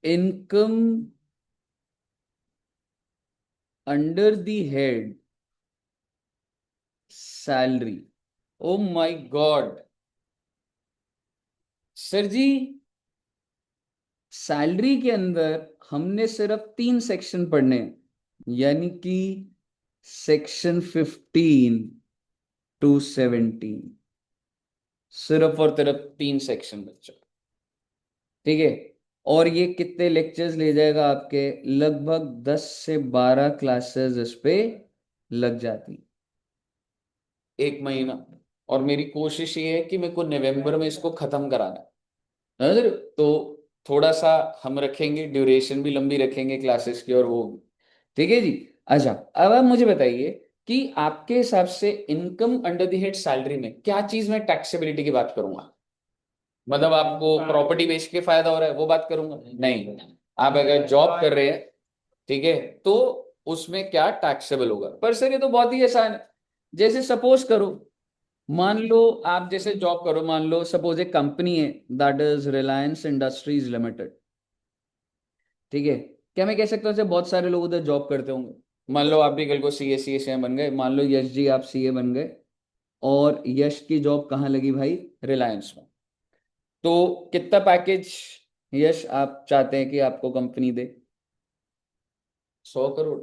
Income under the head salary. Oh my god sir ji, salary के अंदर हमने सिर्फ 3 सेक्शन पढ़ने हैं, यानी कि सेक्शन 15 to 17, सिर्फ और सिर्फ 3 सेक्शन बच्चों। ठीक है। और ये कितने लेक्चर्स ले जाएगा आपके? लगभग 10 से 12 क्लासेस इस पे लग जाती, 1 महीना। और मेरी कोशिश ये है कि मेरे को नवंबर में इसको खत्म कराना है। समझ रहे हो? तो थोड़ा सा हम रखेंगे, ड्यूरेशन भी लंबी रखेंगे क्लासेस की और वो भी। ठीक है जी। अच्छा, अब आप मुझे बताइए कि आपके हिसाब से income under the head salary में क्या चीज में टैक्सेबिलिटी की बात करूंगा? मतलब आपको प्रॉपर्टी बेच के फायदा हो रहा है वो बात करूंगा? नहीं, आप अगर जॉब कर रहे हैं, ठीक है, तो उसमें क्या टैक्सेबल होगा? पर सर ये तो बहुत ही आसान है। जैसे सपोज करो, मान लो आप जैसे जॉब करो, मान लो सपोज एक कंपनी है, that is Reliance industries limited. ठीक है। क्या मैं कह सकता हूँ जैसे बहुत सारे लोग उधर जॉब करते होंगे। मान लो आप भी कल को सी ए बन गए, मान लो यश जी आप सीए बन गए, और यश की जॉब कहाँ लगी भाई? रिलायंस में। तो कितना पैकेज यश आप चाहते हैं कि आपको कंपनी दे? 100 करोड़?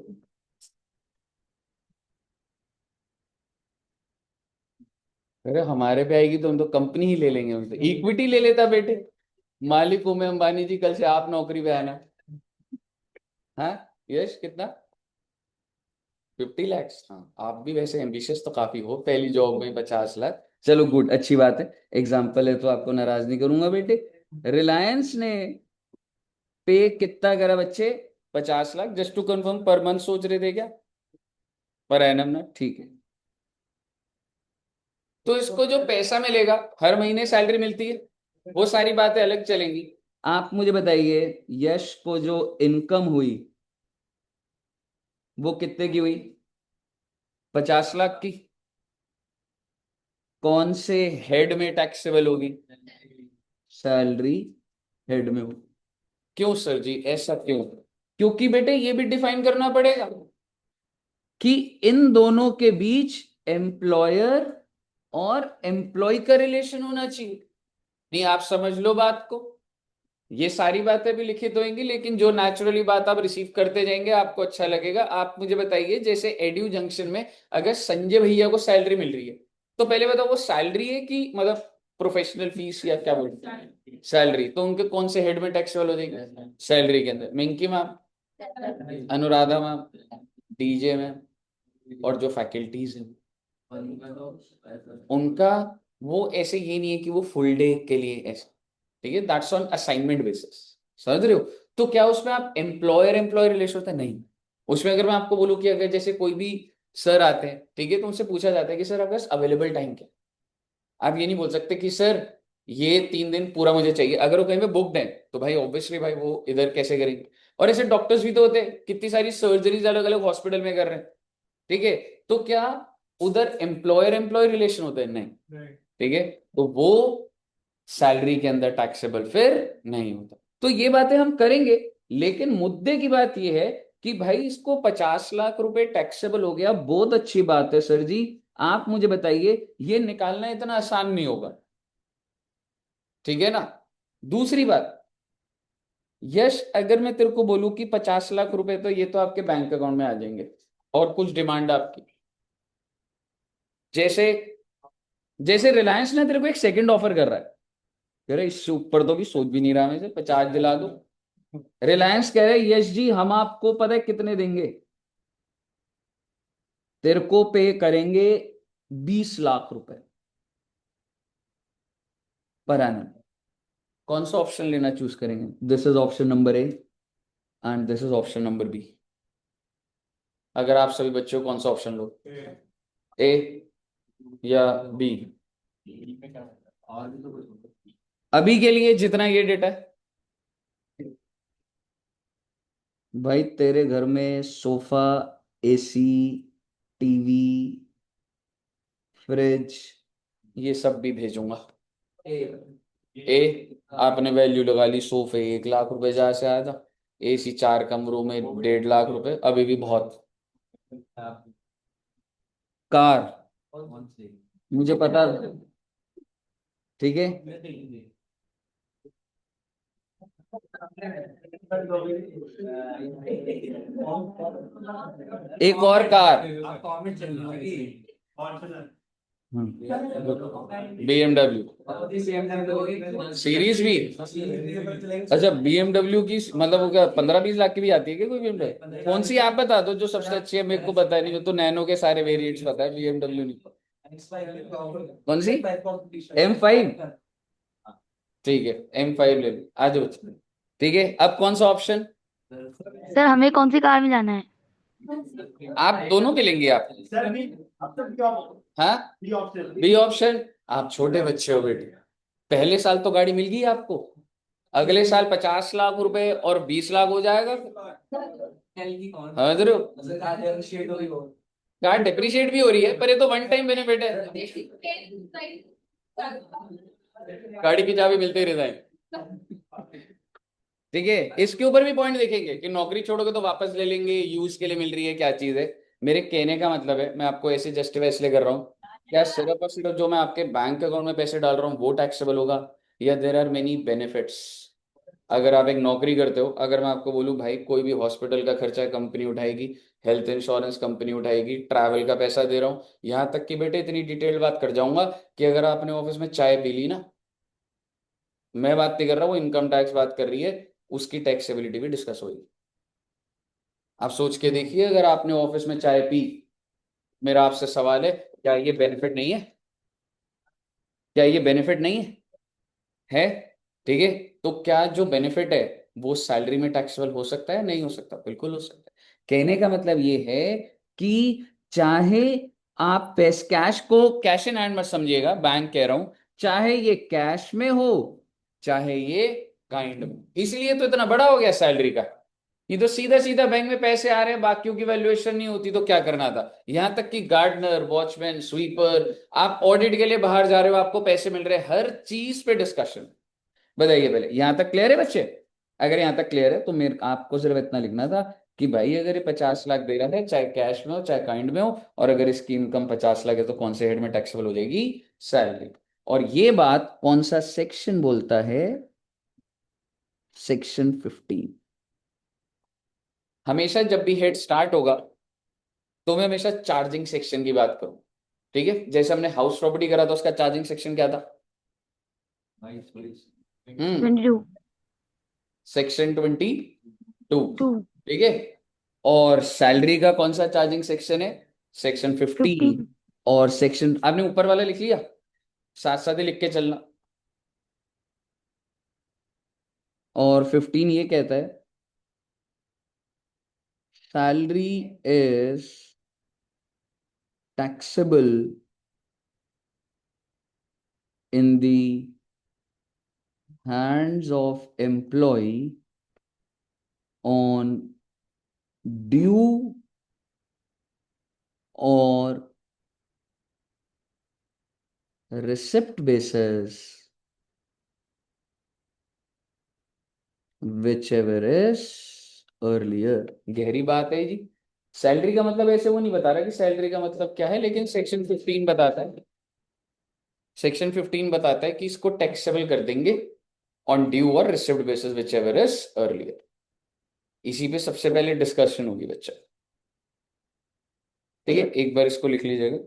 अरे हमारे पे आएगी तो हम तो कंपनी ही ले लेंगे, हम तो इक्विटी ले लेता बेटे। मालिक हूं मैं अंबानी जी, कल से आप नौकरी पे आना। हाँ यश, कितना? 50 लाख? हाँ, आप भी वैसे एम्बिशियस तो काफी हो, पहली जॉब में 50 लाख। चलो गुड, अच्छी बात है। एग्जाम्पल है तो आपको नाराज नहीं करूंगा बेटे। रिलायंस ने पे कितना करा बच्चे? 50 lakh. Just to confirm, per month सोच रहे थे क्या? पर एनम ना, ठीक है। तो इसको जो पैसा मिलेगा, हर महीने सैलरी मिलती है, वो सारी बातें अलग चलेंगी। आप मुझे बताइए, यश को जो इनकम हुई वो कितने की हुई? 50 लाख की। कौन से हेड में टैक्सेबल होगी? सैलरी हेड में हो। क्यों सर जी, ऐसा क्यों? क्योंकि बेटे ये भी डिफाइन करना पड़ेगा कि इन दोनों के बीच एम्प्लॉयर और एम्प्लॉय का रिलेशन होना चाहिए। नहीं, आप समझ लो बात को। ये सारी बातें भी लिखित होंगी, लेकिन जो नेचुरली बात आप रिसीव करते जाएंगे आपको अच्छा लगेगा। आप मुझे बताइए, जैसे एड्यू जंक्शन में अगर संजय भैया को सैलरी मिल रही है, तो पहले बताओ वो सैलरी है कि मतलब प्रोफेशनल फीस, या क्या बोलते हैं सैलरी? तो उनके कौन से हेड में टैक्सेबल हो जाएगी? सैलरी के अंदर Minki ma'am, Anuradha ma'am, DJ ma'am, और जो फैकल्टीज हैं उनका, वो ऐसे ये नहीं है कि वो फुल डे के लिए ऐसा। ठीक है, दैट्स ऑन असाइनमेंट बेसिस। समझ रहे हो? तो क्या उसमें आप एम्प्लॉयर एम्प्लॉय रिलेशन होता है? नहीं। उसमें अगर मैं आपको बोलूं कि अगर जैसे कोई भी सर आते हैं, ठीक है, तो उनसे पूछा जाता है कि सर आपका अवेलेबल टाइम क्या? आप ये नहीं बोल सकते कि सर ये 3 दिन पूरा मुझे चाहिए। अगर वो कहीं पे बुकड है तो भाई ऑब्वियसली भाई वो इधर कैसे करेंगे? और ऐसे डॉक्टर्स भी तो होते हैं, कितनी सारी सर्जरीज अलग अलग हॉस्पिटल में कर रहे हैं। ठीक है। तो क्या उधर एम्प्लॉयर एम्प्लॉय रिलेशन होते हैं? नहीं। ठीक है। तो वो सैलरी के अंदर टैक्सेबल फिर नहीं होता। तो ये बातें हम करेंगे, लेकिन मुद्दे की बात ये है कि भाई इसको 50 लाख रुपए टैक्सेबल हो गया, बहुत अच्छी बात है सर जी। आप मुझे बताइए, ये निकालना इतना आसान नहीं होगा। ठीक है ना? दूसरी बात, यश अगर मैं तेरे को बोलूं कि 50 लाख रुपए तो ये तो आपके बैंक अकाउंट में आ जाएंगे, और कुछ डिमांड आपकी, जैसे जैसे रिलायंस ने तेरे को एक सेकंड ऑफर कर रहा है, कह रहा है इससे ऊपर तो भी सोच भी नहीं रहा मैं, से 50 दिला दो। रिलायंस कह रहे हैं यश जी हम आपको पता है कितने देंगे? तेरे को पे करेंगे 20 लाख रुपए पर एनम। कौन सा ऑप्शन लेना चूज करेंगे? This is option number A and this is option number B. अगर आप सभी बच्चों कौन सा ऑप्शन लो? ए या बी? अभी के लिए जितना ये डेटा है, भाई तेरे घर में सोफा, एसी, टीवी, फ्रिज, ये सब भी भेजूंगा। ए, आपने वैल्यू लगा ली, सोफे 1 लाख रुपए जहां से आया था, एसी 4 कमरों में 1.5 लाख रुपए, अभी भी बहुत। कार, मुझे पता, ठीक है। एक और कार, BMW सीरीज भी। अच्छा, BMW की मतलब वो क्या 15-20 लाख की भी आती है क्या कोई BMW? कौन सी आप बता दो जो सबसे अच्छी है, मेरे को पता है नहीं, मैं तो नैनो के सारे वेरिएंट्स पता है, BMW नहीं। कौन सी? M5? ठीक है, M5 ले लो, आ जाओ। ठीक है, अब कौन सा ऑप्शन? सर हमें कौन सी कार में जाना है? आप दोनों के लेंगे आप? हाँ, बी ऑप्शन। आप छोटे बच्चे हो बेटे, पहले साल तो गाड़ी मिल गई आपको, अगले साल 50 लाख रुपए और 20 लाख हो जाएगा। हाँ जरूर, कार डिप्रिशिएट भी हो रही है, पर ये तो वन टाइम बेनिफिट है, गाड़ी की चाबी मिलते ही रहता है। ठीक है, इसके ऊपर भी पॉइंट देखेंगे कि नौकरी छोड़ोगे तो वापस ले लेंगे, यूज के लिए मिल रही है, क्या चीज है। मेरे कहने का मतलब है, मैं आपको ऐसे जस्टिफाई इसलिए कर रहा हूँ, क्या सिर्फ और सिर्फ जो मैं आपके बैंक अकाउंट में पैसे डाल रहा हूँ वो टैक्सेबल होगा, या देर आर मेनी बेनिफिट्स। अगर आप एक नौकरी करते हो, अगर मैं आपको बोलूँ भाई कोई भी हॉस्पिटल का खर्चा कंपनी उठाएगी, हेल्थ इंश्योरेंस कंपनी उठाएगी, ट्रैवल का पैसा दे रहा हूँ, यहाँ तक कि बेटे इतनी डिटेल बात कर जाऊंगा कि अगर आपने ऑफिस में चाय पी ली ना, मैं बात नहीं कर रहा, वो इनकम टैक्स बात कर रही है, उसकी टैक्सेबिलिटी भी डिस्कस होगी। आप सोच के देखिए, अगर आपने ऑफिस में चाय पी, मेरा आपसे सवाल है, क्या ये बेनिफिट नहीं है? क्या ये बेनिफिट नहीं है? ठीक है, तो क्या जो बेनिफिट है वो सैलरी में टैक्सेबल हो सकता है? नहीं हो सकता? बिल्कुल हो सकता है। कहने का मतलब ये है कि चाहे आप पैस कैश को कैश इन हैंड मत समझिएगा, बैंक कह रहा हूं, चाहे ये कैश में हो, चाहे ये काइंड में, इसलिए तो इतना बड़ा हो गया सैलरी का। ये तो सीधा सीधा बैंक में पैसे आ रहे हैं, बाकियों की वैल्यूएशन नहीं होती तो क्या करना था। यहां तक कि गार्डनर, वॉचमैन, स्वीपर, आप ऑडिट के लिए बाहर जा रहे हो, आपको पैसे मिल रहे हैं, हर चीज पे डिस्कशन। बताइए पहले, यहां तक क्लियर है बच्चे? अगर यहां तक क्लियर है तो मेरे आपको सिर्फ इतना लिखना था कि भाई अगर ये 50 लाख दे रहा है, चाहे कैश में हो चाहे काइंड में हो, और अगर इसकी इनकम 50 लाख है तो कौन से हेड में टैक्सेबल हो जाएगी? सैलरी। और ये बात कौन सा सेक्शन बोलता है? सेक्शन 15। हमेशा जब भी हेड स्टार्ट होगा तो मैं हमेशा चार्जिंग सेक्शन की बात करूं। ठीक है, जैसे हमने हाउस प्रॉपर्टी करा था, उसका चार्जिंग सेक्शन क्या था? हम्म, 22। सेक्शन 22। 2। ठीक है, और सैलरी का कौन सा चार्जिंग सेक्शन है? सेक्शन 15। 15। और सेक्शन आपने ऊपर वाला लिख लिया, साथ साथ ही लिख के चलना। और 15 ये कहता है salary is taxable in the hands of employ on due और receipt basis whichever is earlier. गहरी बात है जी। सैलरी का मतलब ऐसे वो नहीं बता रहा कि सैलरी का मतलब क्या है, लेकिन सेक्शन 15 बताता है, सेक्शन 15 बताता है कि इसको टैक्सेबल कर देंगे ऑन ड्यू और receipt basis whichever is earlier. इसी पे सबसे पहले डिस्कशन होगी बच्चा। ठीक है, एक बार इसको लिख लीजिएगा।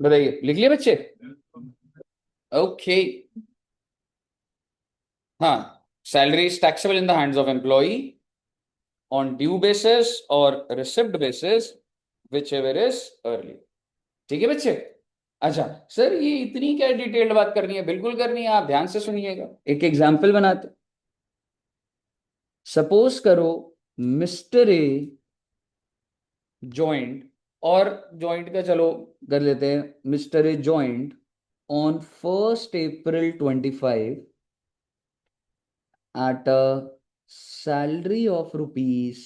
बताइए, लिख लिए बच्चे? ओके। हाँ, salary is taxable in the hands of employ on due basis और receipt basis whichever is early. ठीक है बच्चे? अच्छा, सर ये इतनी क्या डिटेल्ड बात करनी है? बिल्कुल करनी है, आप ध्यान से सुनिएगा, एक एग्जाम्पल बनाते। सपोज करो मिस्टर ए जॉइंट, और जॉइंट का चलो कर लेते हैं, mister a joint on 1 April 25 at a salary of rupees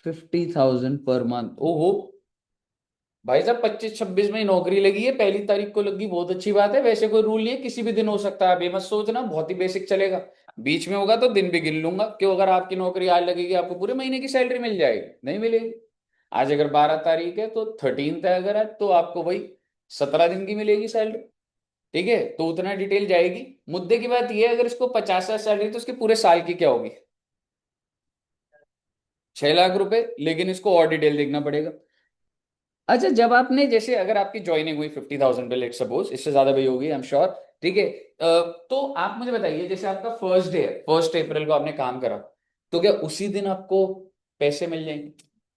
50,000 per month। ओहो भाई साहब, 25-26 में ही नौकरी लगी है, पहली तारीख को लगी, बहुत अच्छी बात है। वैसे कोई रूल नहीं है, किसी भी दिन हो सकता है, आप ये मत सोचना, बहुत ही बेसिक चलेगा। बीच में होगा तो दिन भी गिन लूंगा। क्यों, अगर आपकी नौकरी आज लगेगी आपको पूरे महीने की सैलरी मिल जाएगी? नहीं मिलेगी। आज अगर 12 तारीख है तो 13th है, अगर आज तो आपको वही 17 दिन की मिलेगी सैलरी। ठीक है, तो उतना डिटेल जाएगी। मुद्दे की बात यह है, अगर इसको 50,000 सैलरी तो उसके पूरे साल की क्या होगी? 6 लाख रुपए। लेकिन इसको और डिटेल देखना पड़ेगा। अच्छा, जब आपने जैसे अगर आपकी ज्वाइनिंग हुई 50,000 पे, लेट सपोज, इससे ज्यादा भी होगी आई एम श्योर। ठीक है, तो आप मुझे बताइए, जैसे आपका फर्स्ट डे है, 1 अप्रैल को आपने काम करा, तो क्या उसी दिन आपको पैसे मिल जाएंगे?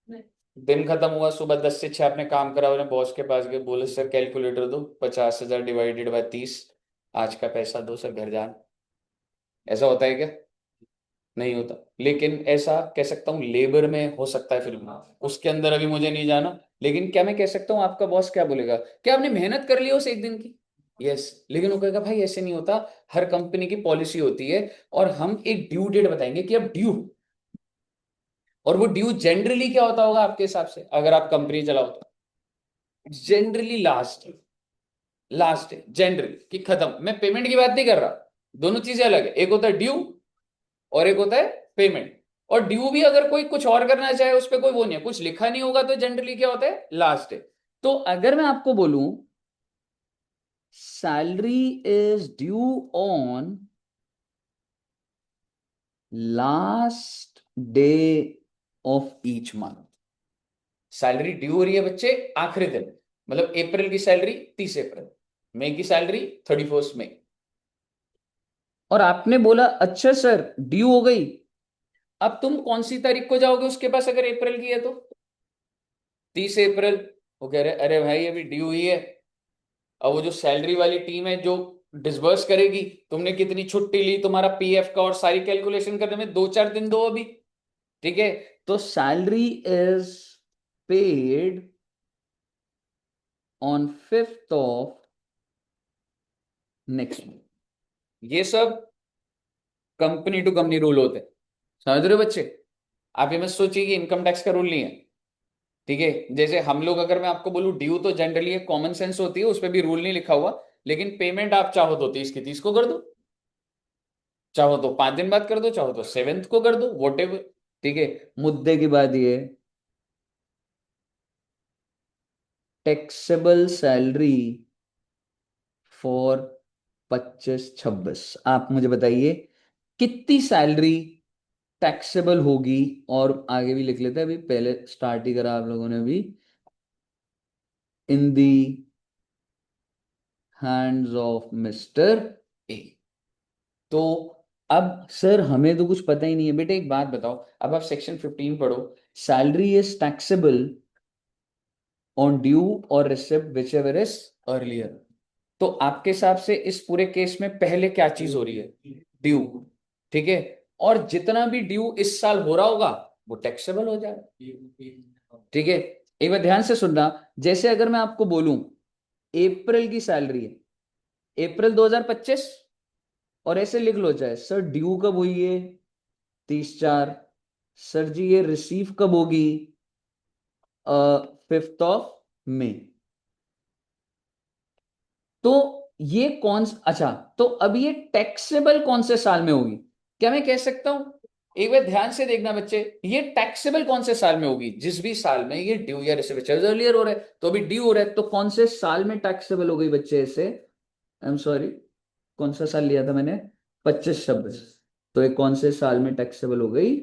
नहीं। दिन खत्म हुआ, सुबह 10 से 6 आपने काम करा, उन्हें बॉस के पास गए, बोले सर कैलकुलेटर दो, 50,000 डिवाइडेड बाय 30, आज का पैसा दो सर, घर जाना। ऐसा होता है क्या? नहीं होता। लेकिन ऐसा कह सकता हूँ लेबर में हो सकता है, फिर भी उसके अंदर अभी मुझे नहीं जाना। लेकिन क्या मैं कह सकता हूँ, आपका बॉस क्या बोलेगा, क्या आपने मेहनत कर ली उस एक दिन की? यस। लेकिन वो कहेगा भाई ऐसे नहीं होता, हर कंपनी की पॉलिसी होती है, और हम एक ड्यू डेट बताएंगे कि अब ड्यू। और वो ड्यू जनरली क्या होता होगा आपके हिसाब से, अगर आप कंपनी चलाओ तो? जनरली लास्ट, लास्ट जनरली कि खत्म। मैं पेमेंट की बात नहीं कर रहा, दोनों चीजें अलग है। एक होता है ड्यू और एक होता है पेमेंट। और ड्यू भी अगर कोई कुछ और करना चाहे, उस पर कोई वो नहीं है, कुछ लिखा नहीं होगा, तो जनरली क्या होता है, लास्ट है। तो अगर मैं आपको बोलूं salary is due on last day of each month. Salary due हो रही है बच्चे आखिरी दिन, मतलब अप्रैल की सैलरी 30 अप्रैल, मई की सैलरी 31 मई। और आपने बोला अच्छा सर ड्यू हो गई, अब तुम कौन सी तारीख को जाओगे उसके पास, अगर अप्रैल की है तो? 30 अप्रैल। वो कह रहे अरे भाई अभी ड्यू हुई है। अब वो जो सैलरी वाली टीम है जो डिसबर्स करेगी, तुमने कितनी छुट्टी ली, तुम्हारा पीएफ का और सारी कैलकुलेशन करने में 2-4 दिन दो अभी। ठीक है, तो salary is paid on 5th of next month. ये सब कंपनी टू कंपनी रूल होते हैं, समझ रहे हो बच्चे? आप ये मत सोचिए कि इनकम टैक्स का रूल नहीं है। ठीक है, जैसे हम लोग, अगर मैं आपको बोलूं ड्यू, तो जनरली एक कॉमन सेंस होती है, उस पर भी रूल नहीं लिखा हुआ। लेकिन पेमेंट आप चाहो तो 30 की 30 को कर दो, चाहो तो 5 दिन बाद कर दो, चाहो तो 7th को कर दो, वॉट एवर। ठीक है, मुद्दे की बात ये, टैक्सेबल सैलरी फॉर 25-26, आप मुझे बताइए कितनी सैलरी टैक्सेबल होगी। और आगे भी लिख लेते हैं, अभी पहले स्टार्ट ही करा आप लोगों ने भी, in the hands of mister A. तो अब सर हमें तो कुछ पता ही नहीं है बेटे, एक बात बताओ, अब आप सेक्शन 15 पढ़ो, salary is taxable on due और receipt whichever is earlier. तो आपके हिसाब से इस पूरे केस में पहले क्या चीज हो रही है? ड्यू। ठीक है, और जितना भी ड्यू इस साल हो रहा होगा वो टैक्सेबल हो जाएगा। ठीक है, एक बार ध्यान से सुनना, जैसे अगर मैं आपको बोलूं अप्रैल की सैलरी है अप्रैल 2025, और ऐसे लिख लो चाहे सर ड्यू कब हुई है 30/4, सर जी ये रिसीव कब होगी 5th ऑफ मई। तो ये अच्छा, तो अब ये टैक्सेबल कौन से साल में होगी? क्या मैं कह सकता हूं, एक बार ध्यान से देखना बच्चे, ये टैक्सेबल कौन से साल में होगी? जिस भी साल में ये ड्यू या रिसीव अर्लियर हो रहा है, तो अभी ड्यू हो रहा है, तो कौन से साल में टैक्सेबल हो गई बच्चे ऐसे? आई एम सॉरी, कौन सा साल लिया था मैंने? 25-26। तो ये कौन से साल में टैक्सेबल हो गई?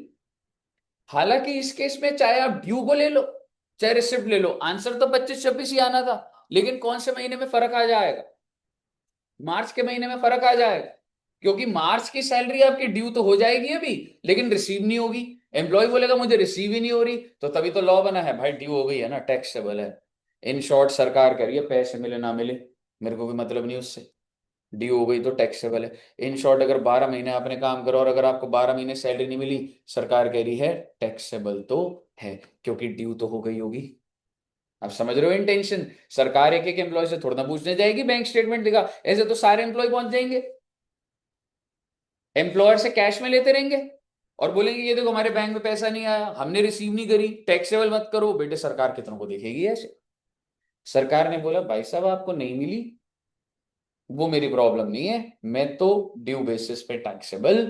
हालांकि इस केस में चाहे आप ड्यू को ले लो चाहे रिसिप्ट ले लो, आंसर तो 25-26 ही आना था। लेकिन कौन से महीने में फर्क आ जाएगा? मार्च के महीने में फर्क आ जाएगा, क्योंकि मार्च की सैलरी आपकी ड्यू तो हो जाएगी अभी, लेकिन रिसीव नहीं होगी। एम्प्लॉय बोलेगा मुझे रिसीव ही नहीं हो रही, तो तभी तो लॉ बना है भाई, ड्यू हो गई है ना, टैक्सेबल है। इन शॉर्ट सरकार कह रही है पैसे मिले ना मिले, मेरे को भी मतलब नहीं उससे, ड्यू हो गई तो टैक्सेबल है। इन शॉर्ट, अगर 12 महीने आपने काम करा और अगर आपको 12 महीने सैलरी नहीं मिली, सरकार कह रही है टैक्सेबल तो है, क्योंकि ड्यू तो हो गई होगी। आप समझ रहे हो इंटेंशन? सरकार एक एक एम्प्लॉय से थोड़ा ना पूछने जाएगी बैंक स्टेटमेंट दिखा, ऐसे तो सारे एम्प्लॉय पहुंच जाएंगे। एम्प्लॉयर से कैश में लेते रहेंगे और बोलेंगे ये देखो हमारे बैंक में पैसा नहीं आया, हमने रिसीव नहीं करी, टैक्सेबल मत करो बेटे, सरकार कितनों को देखेगी ऐसे। सरकार ने बोला भाई साहब आपको नहीं मिली, वो मेरी प्रॉब्लम नहीं है, मैं तो ड्यू बेसिस पे टैक्सेबल।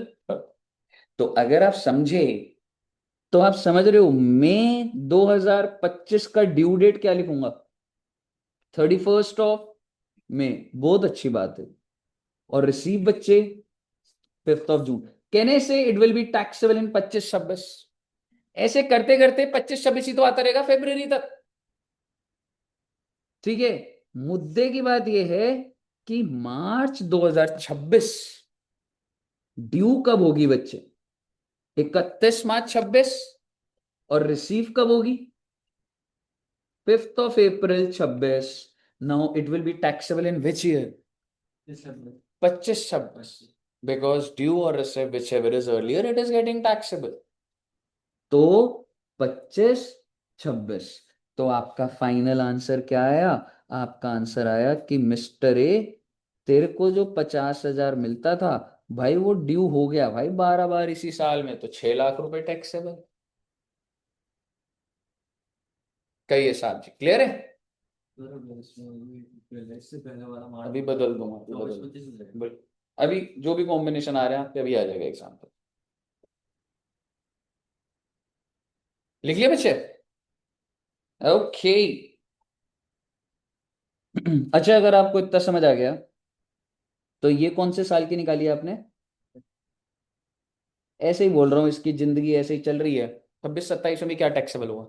तो अगर आप समझे तो आप समझ रहे हो मई 2025 का ड्यू डेट क्या लिखूंगा, 31 बहुत अच्छी बात है। और रिसीव बच्चे 5 जून, कहने से it will be taxable in 25-26। ऐसे करते करते 25-26 ही तो आता रहेगा फरवरी तक। ठीक है, मुद्दे की बात यह है कि मार्च 2026 ड्यू कब होगी बच्चे, 31 मार्च 26। और रिसीव कब होगी, 5 अप्रैल 26। Now it will be taxable in which year, 25-26, because due और receive whichever is earlier it is getting taxable. तो 25-26। तो आपका फाइनल आंसर क्या आया, आपका आंसर आया कि मिस्टर ए, तेरे को जो 50,000 मिलता था भाई वो ड्यू हो गया भाई 12 बार इसी साल में, तो 6 लाख रुपए टैक्सेबल। कहिए साहब जी, क्लियर है? अभी बदल दूंगा, अभी जो भी कॉम्बिनेशन आ रहा है आपके अभी आ जाएगा एग्जाम्पल। लिख लिया बच्चे? ओके। अच्छा, अगर आपको इतना समझ आ गया तो ये कौन से साल की निकाली आपने? ऐसे ही बोल रहा हूँ, इसकी जिंदगी ऐसे ही चल रही है, 26-27 में क्या टैक्सेबल हुआ?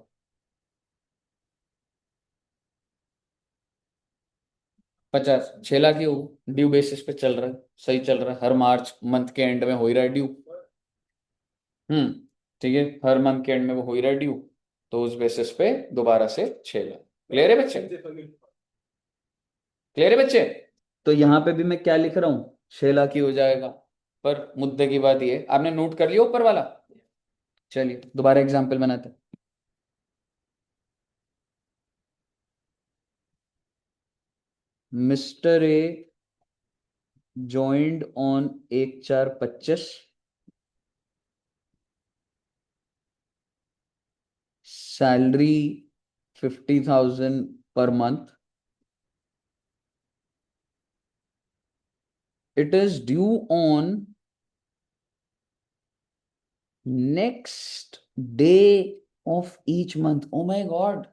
50, 6 लाख ही होगा, ड्यू बेसिस पे चल रहा है, सही चल रहा है, हर मार्च मंथ के एंड में हो ही रहा है ड्यू। ठीक है, हर मंथ के एंड में वो हो ही रहा है ड्यू, तो उस बेसिस पे दोबारा से 6 लाख। क्लियर है बच्चे? क्लियर है बच्चे? तो यहां पे भी मैं क्या लिख रहा हूं, 6 लाख ही हो जाएगा। पर मुद्दे की बात ये, आपने नोट कर लिया ऊपर वाला? चलिए दोबारा एग्जाम्पल बनाते हैं। Mister A joined on 1/4/25, salary 50,000 per month, it is due on next day of each month। oh my god,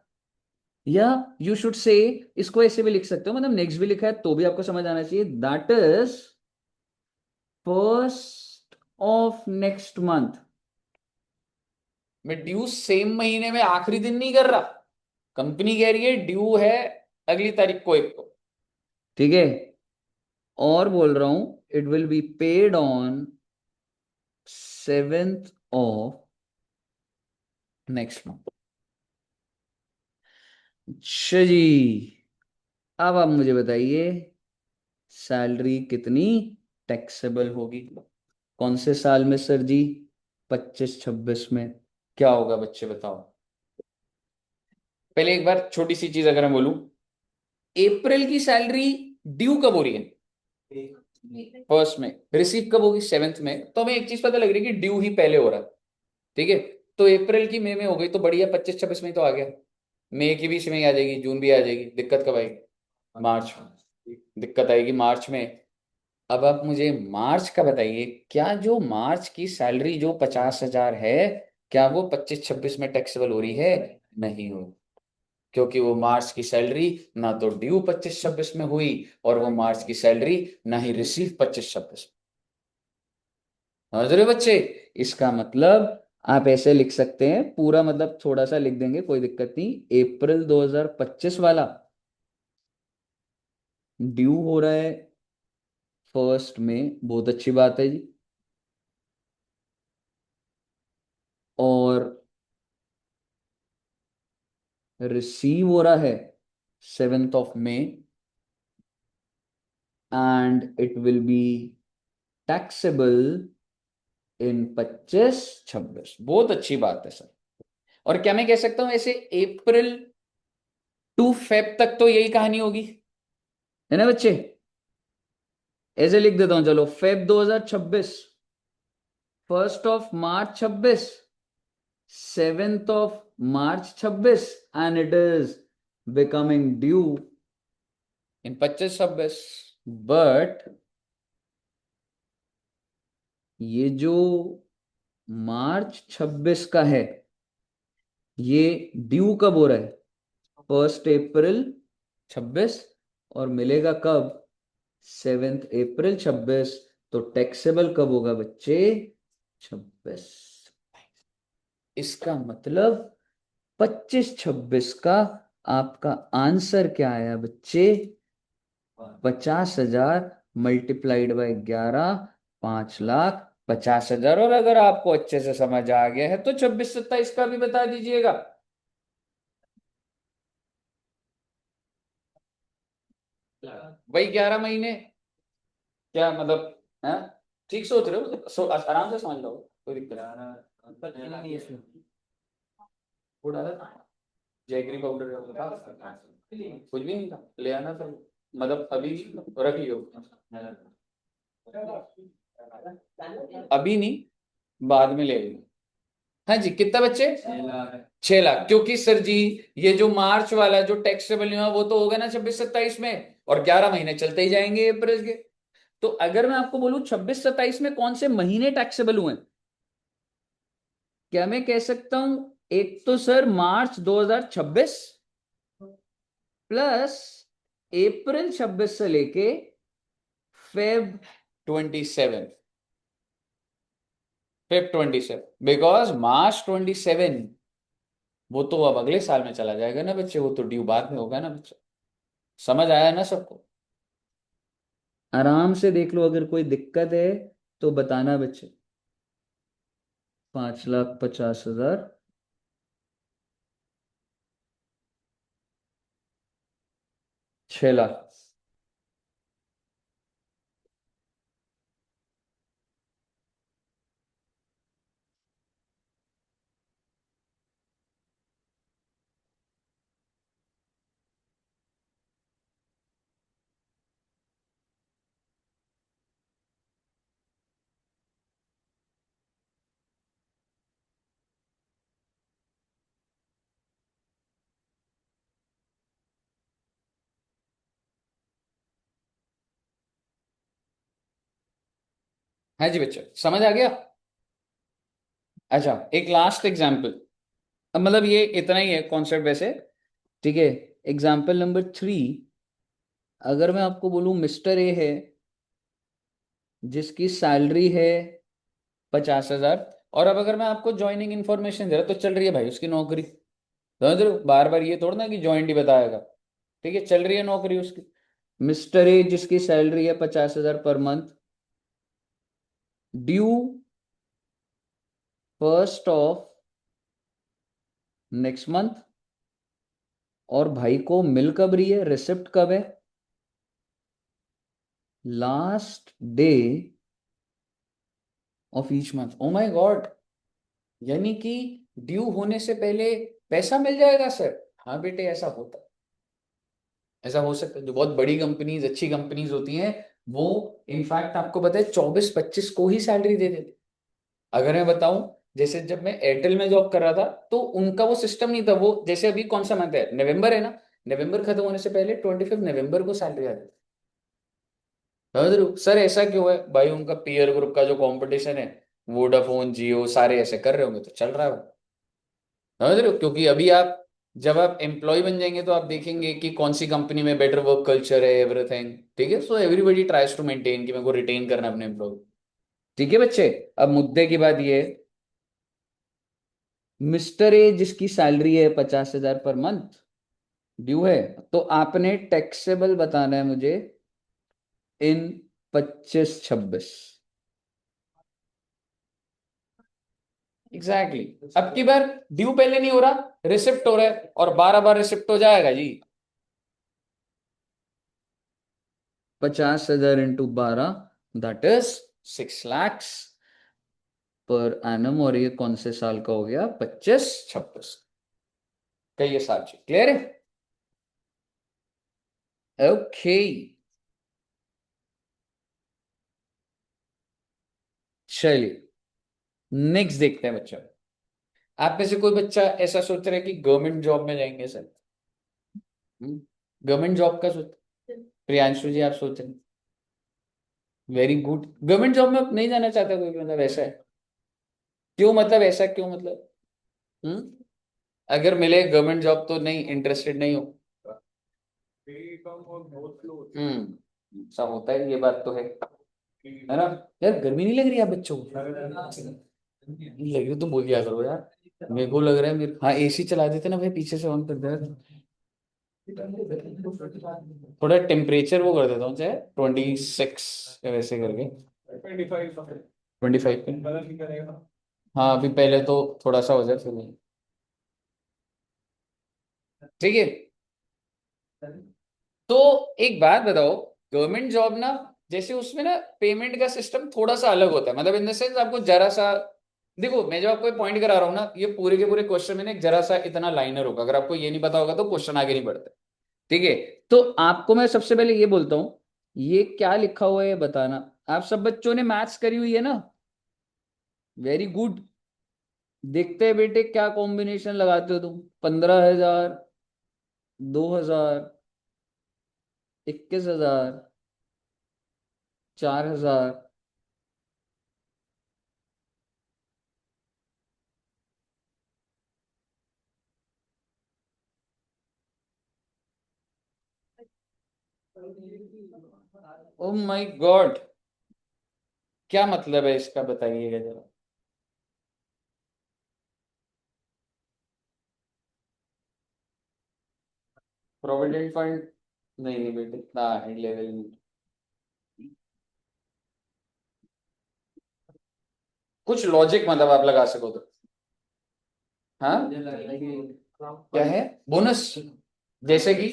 या यू शुड से, इसको ऐसे भी लिख सकते हो, मतलब नेक्स्ट भी लिखा है तो भी आपको समझ आना चाहिए, that is first of next month. मैं ड्यू सेम महीने में आखिरी दिन नहीं कर रहा, कंपनी कह रही है ड्यू है अगली तारीख को, एक को। ठीक है, और बोल रहा हूं it will be paid on 7th of next month. अच्छा जी, अब आप मुझे बताइए सैलरी कितनी टैक्सेबल होगी, कौन से साल में सर जी, 25-26 में। क्या होगा बच्चे बताओ? पहले एक बार छोटी सी चीज अगर मैं बोलूं, अप्रैल की सैलरी ड्यू कब हो रही है, फर्स्ट में, रिसीव कब होगी 7th में, तो हमें एक चीज पता लग रही है कि ड्यू ही पहले हो रहा है। ठीक है, तो अप्रैल की मई में हो गई तो बढ़िया, 25-26 में ही तो आ गया, मई की बीच में ही आ जाएगी, जून भी आ जाएगी, दिक्कत कब आएगी, मार्च में। दिक्कत आएगी मार्च में। अब आप मुझे मार्च का बताइए, क्या जो मार्च की सैलरी जो 50,000 है, क्या वो 25-26 में टैक्सेबल हो रही है? नहीं हो, क्योंकि वो मार्च की सैलरी ना तो ड्यू 25-26 में हुई, और वो मार्च की सैलरी ना ही रिसीव 25-26। समझ रहे हो बच्चे? इसका मतलब आप ऐसे लिख सकते हैं पूरा, मतलब थोड़ा सा लिख देंगे कोई दिक्कत नहीं, अप्रैल 2025 वाला ड्यू हो रहा है फर्स्ट में, बहुत अच्छी बात है जी। और रिसीव हो रहा है 7th of May, and it will be taxable in 25-26। बहुत अच्छी बात है सर। और क्या मैं कह सकता हूं ऐसे अप्रैल टू फेब तक तो यही कहानी होगी, है ना बच्चे? ऐसे लिख देता हूं, चलो Feb 2026 1 March 26, 7 March 26, and it is becoming due in 25-26। But ये जो मार्च 26 का है, ये ड्यू कब हो रहा है? 1 अप्रैल 26, और मिलेगा कब? 7 अप्रैल 26। तो टैक्सेबल कब होगा बच्चे? 26। इसका मतलब 25-26 का आपका आंसर क्या आया बच्चे? 50,000 × 11, 5,50,000। और अगर आपको अच्छे से समझ आ गया है तो 26-27 का भी बता दीजिएगा। वही 11 महीने। क्या मतलब है? ठीक सोच रहे हो? आराम से समझ लो, कोई दिक्कत नहीं है इसमें। वो डाला था, जैगरी पाउडर कुछ भी नहीं था, ले आना था। मतलब अभी रख लियो। अभी नहीं, बाद में ले लियो। हाँ जी, कितना बच्चे? 6 लाख। क्योंकि सर जी, ये जो मार्च वाला जो टैक्सेबल नहीं हुआ वो तो होगा ना 26-27 में, और 11 महीने चलते ही जाएंगे अप्रैल के। तो अगर मैं आपको बोलूं 26-27 में कौन से महीने टैक्सेबल हुए, क्या मैं कह सकता हूं? एक तो सर मार्च 2026 प्लस अप्रैल 26 से लेके Feb 27। Feb 27, बिकॉज March 27 वो तो अब अगले साल में चला जाएगा ना बच्चे, वो तो ड्यू बाद में होगा ना बच्चे। समझ आया ना सबको? आराम से देख लो, अगर कोई दिक्कत है तो बताना बच्चे। 5,50,000, 6 लाख। है जी बच्चे, समझ आ गया? अच्छा, एक लास्ट एग्जाम्पल। अब मतलब ये इतना ही है कॉन्सेप्ट वैसे, ठीक है। Example number 3। अगर मैं आपको बोलूं मिस्टर ए है, जिसकी सैलरी है 50,000, और अब अगर मैं आपको ज्वाइनिंग इन्फॉर्मेशन दे रहा तो चल रही है भाई उसकी नौकरी, समझ रहे हो? बार बार ये थोड़ा ना कि ज्वाइंट ही बताएगा। ठीक है, चल रही है नौकरी उसकी। मिस्टर ए जिसकी सैलरी है 50,000 per month, due 1 of next month, और भाई को मिल कब रही है, रिसिप्ट कब है? Last day of each month. O my God, यानी कि ड्यू होने से पहले पैसा मिल जाएगा सर? हाँ बेटे, ऐसा होता है। ऐसा हो सकता है, जो बहुत बड़ी कंपनीज, अच्छी कंपनीज होती हैं, वो इनफैक्ट आपको पता है 24-25 को ही सैलरी दे देते। अगर मैं बताऊं, जैसे जब मैं एयरटेल में जॉब कर रहा था तो उनका वो सिस्टम नहीं था। वो जैसे अभी कौन सा मंथ है, नवंबर है ना, नवंबर खत्म होने से पहले 25 नवंबर को सैलरी आती थी। समझ रहे हो? सर ऐसा क्यों है भाई? उनका पीयर ग्रुप का जो कंपटीशन है, वोडाफोन जियो सारे ऐसे कर रहे होंगे तो चल रहा है वो। समझ रहे हो? क्योंकि अभी आप, जब आप एम्प्लॉय बन जाएंगे तो आप देखेंगे कि कौन सी कंपनी में बेटर वर्क कल्चर है, एवरीथिंग। ठीक है, so everybody tries to maintain कि मेरे को रिटेन करना है अपने एम्प्लॉय। ठीक है बच्चे, अब मुद्दे की बात ये है, मिस्टर ए जिसकी सैलरी है 50,000 पर मंथ, ड्यू है, तो आपने टैक्सेबल बताना है मुझे इन 25-26। Exactly exactly। अब की बार ड्यू पहले नहीं हो रहा, रिसिप्ट हो रहा है, और 12 बार रिसिप्ट हो जाएगा जी। 50,000 × 12, that is 6 lakhs per annum. और ये कौन से साल का हो गया? 25-26। क्या ये साल क्लियर है? ओके, चलिए। नेक्स्ट देखते हैं बच्चों, आप में से कोई बच्चा ऐसा सोच रहा है कि गवर्नमेंट जॉब में जाएंगे सर? गवर्नमेंट जॉब का सोच, प्रियांशु जी आप सोच रहे हैं, वेरी गुड। गवर्नमेंट जॉब में आप नहीं जाना चाहते कोई, मतलब ऐसा है? क्यों, मतलब ऐसा क्यों, मतलब? हम्म अगर मिले गवर्नमेंट जॉब तो नहीं, इंटरेस्टेड नहीं हो? सब होता है, ये बात तो है ना? यार गर्मी नहीं लग रही है आप बच्चों को? नहीं लग रही तो बोल दिया करो यार, मेरे को लग रहा है, मेरे हाँ एसी चला देते ना भाई, पीछे से ऑन कर दे। थोड़ा टेम्परेचर वो कर देता हूँ चाहे 26 वैसे करके, 25 पे। हाँ अभी पहले तो थोड़ा सा हो जाए फिर नहीं। ठीक है, तो एक बात बताओ, गवर्नमेंट जॉब ना, जैसे उसमें ना पेमेंट का सिस्टम थोड़ा सा अलग होता है, मतलब इन द सेंस आपको जरा सा, देखो मैं जो आपको पॉइंट करा रहा हूँ ना, ये पूरे के पूरे क्वेश्चन में ना एक जरा सा इतना लाइनर होगा, अगर आपको ये नहीं पता होगा तो क्वेश्चन आगे नहीं बढ़ता। ठीक है, तो आपको मैं सबसे पहले ये बोलता हूँ, ये क्या लिखा हुआ है ये बताना। आप सब बच्चों ने मैथ्स करी हुई है ना? Very good. देखते हैं बेटे क्या कॉम्बिनेशन लगाते हो तुम। 15,000, 2,000, 21,000, 4,000। ओ माय गॉड, क्या मतलब है इसका, बताइएगा जरा। प्रोविडेंट फंड, नहीं नहीं बेटे, इतना हाई लेवल नहीं। कुछ लॉजिक मतलब आप लगा सको तो। हाँ क्या है? बोनस? जैसे कि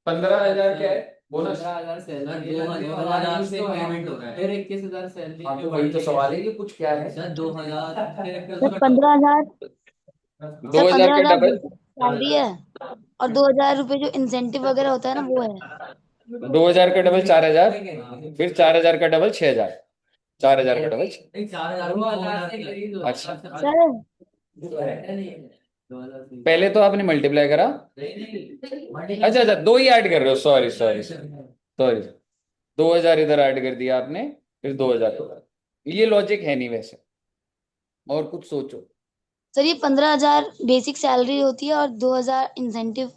15,000 क्या है बोनस? 15,000 सैलरी, 2,000 से पेमेंट हो रहा है, फिर 21,000 सैलरी हाँ के तो बाद वही तो सवाल है कि कुछ क्या है। सर 2,000 फिर सर उसका 15,000। सर 2,000 पंद्रह का हजार डबल, बेसिक सैलरी है। और 2,000 रुपये जो इंसेंटिव वगैरह होता है ना, वो है। 2,000 का डबल 4,000, फिर 4,000 का डबल 6,000, 4,000 का डबल नहीं 4,000 2,000 से इंक्रीज हो अच्छा। सर नहीं 2,000 से पहले तो आपने मल्टीप्लाई करा, नहीं अच्छा अच्छा दो ही ऐड कर रहे हो, सॉरी सॉरी सॉरी, 2,000 इधर ऐड कर दिया आपने, फिर 2,000, ये लॉजिक है नहीं वैसे, और कुछ सोचो। सर ये 15,000 बेसिक सैलरी होती है और 2,000 इंसेंटिव।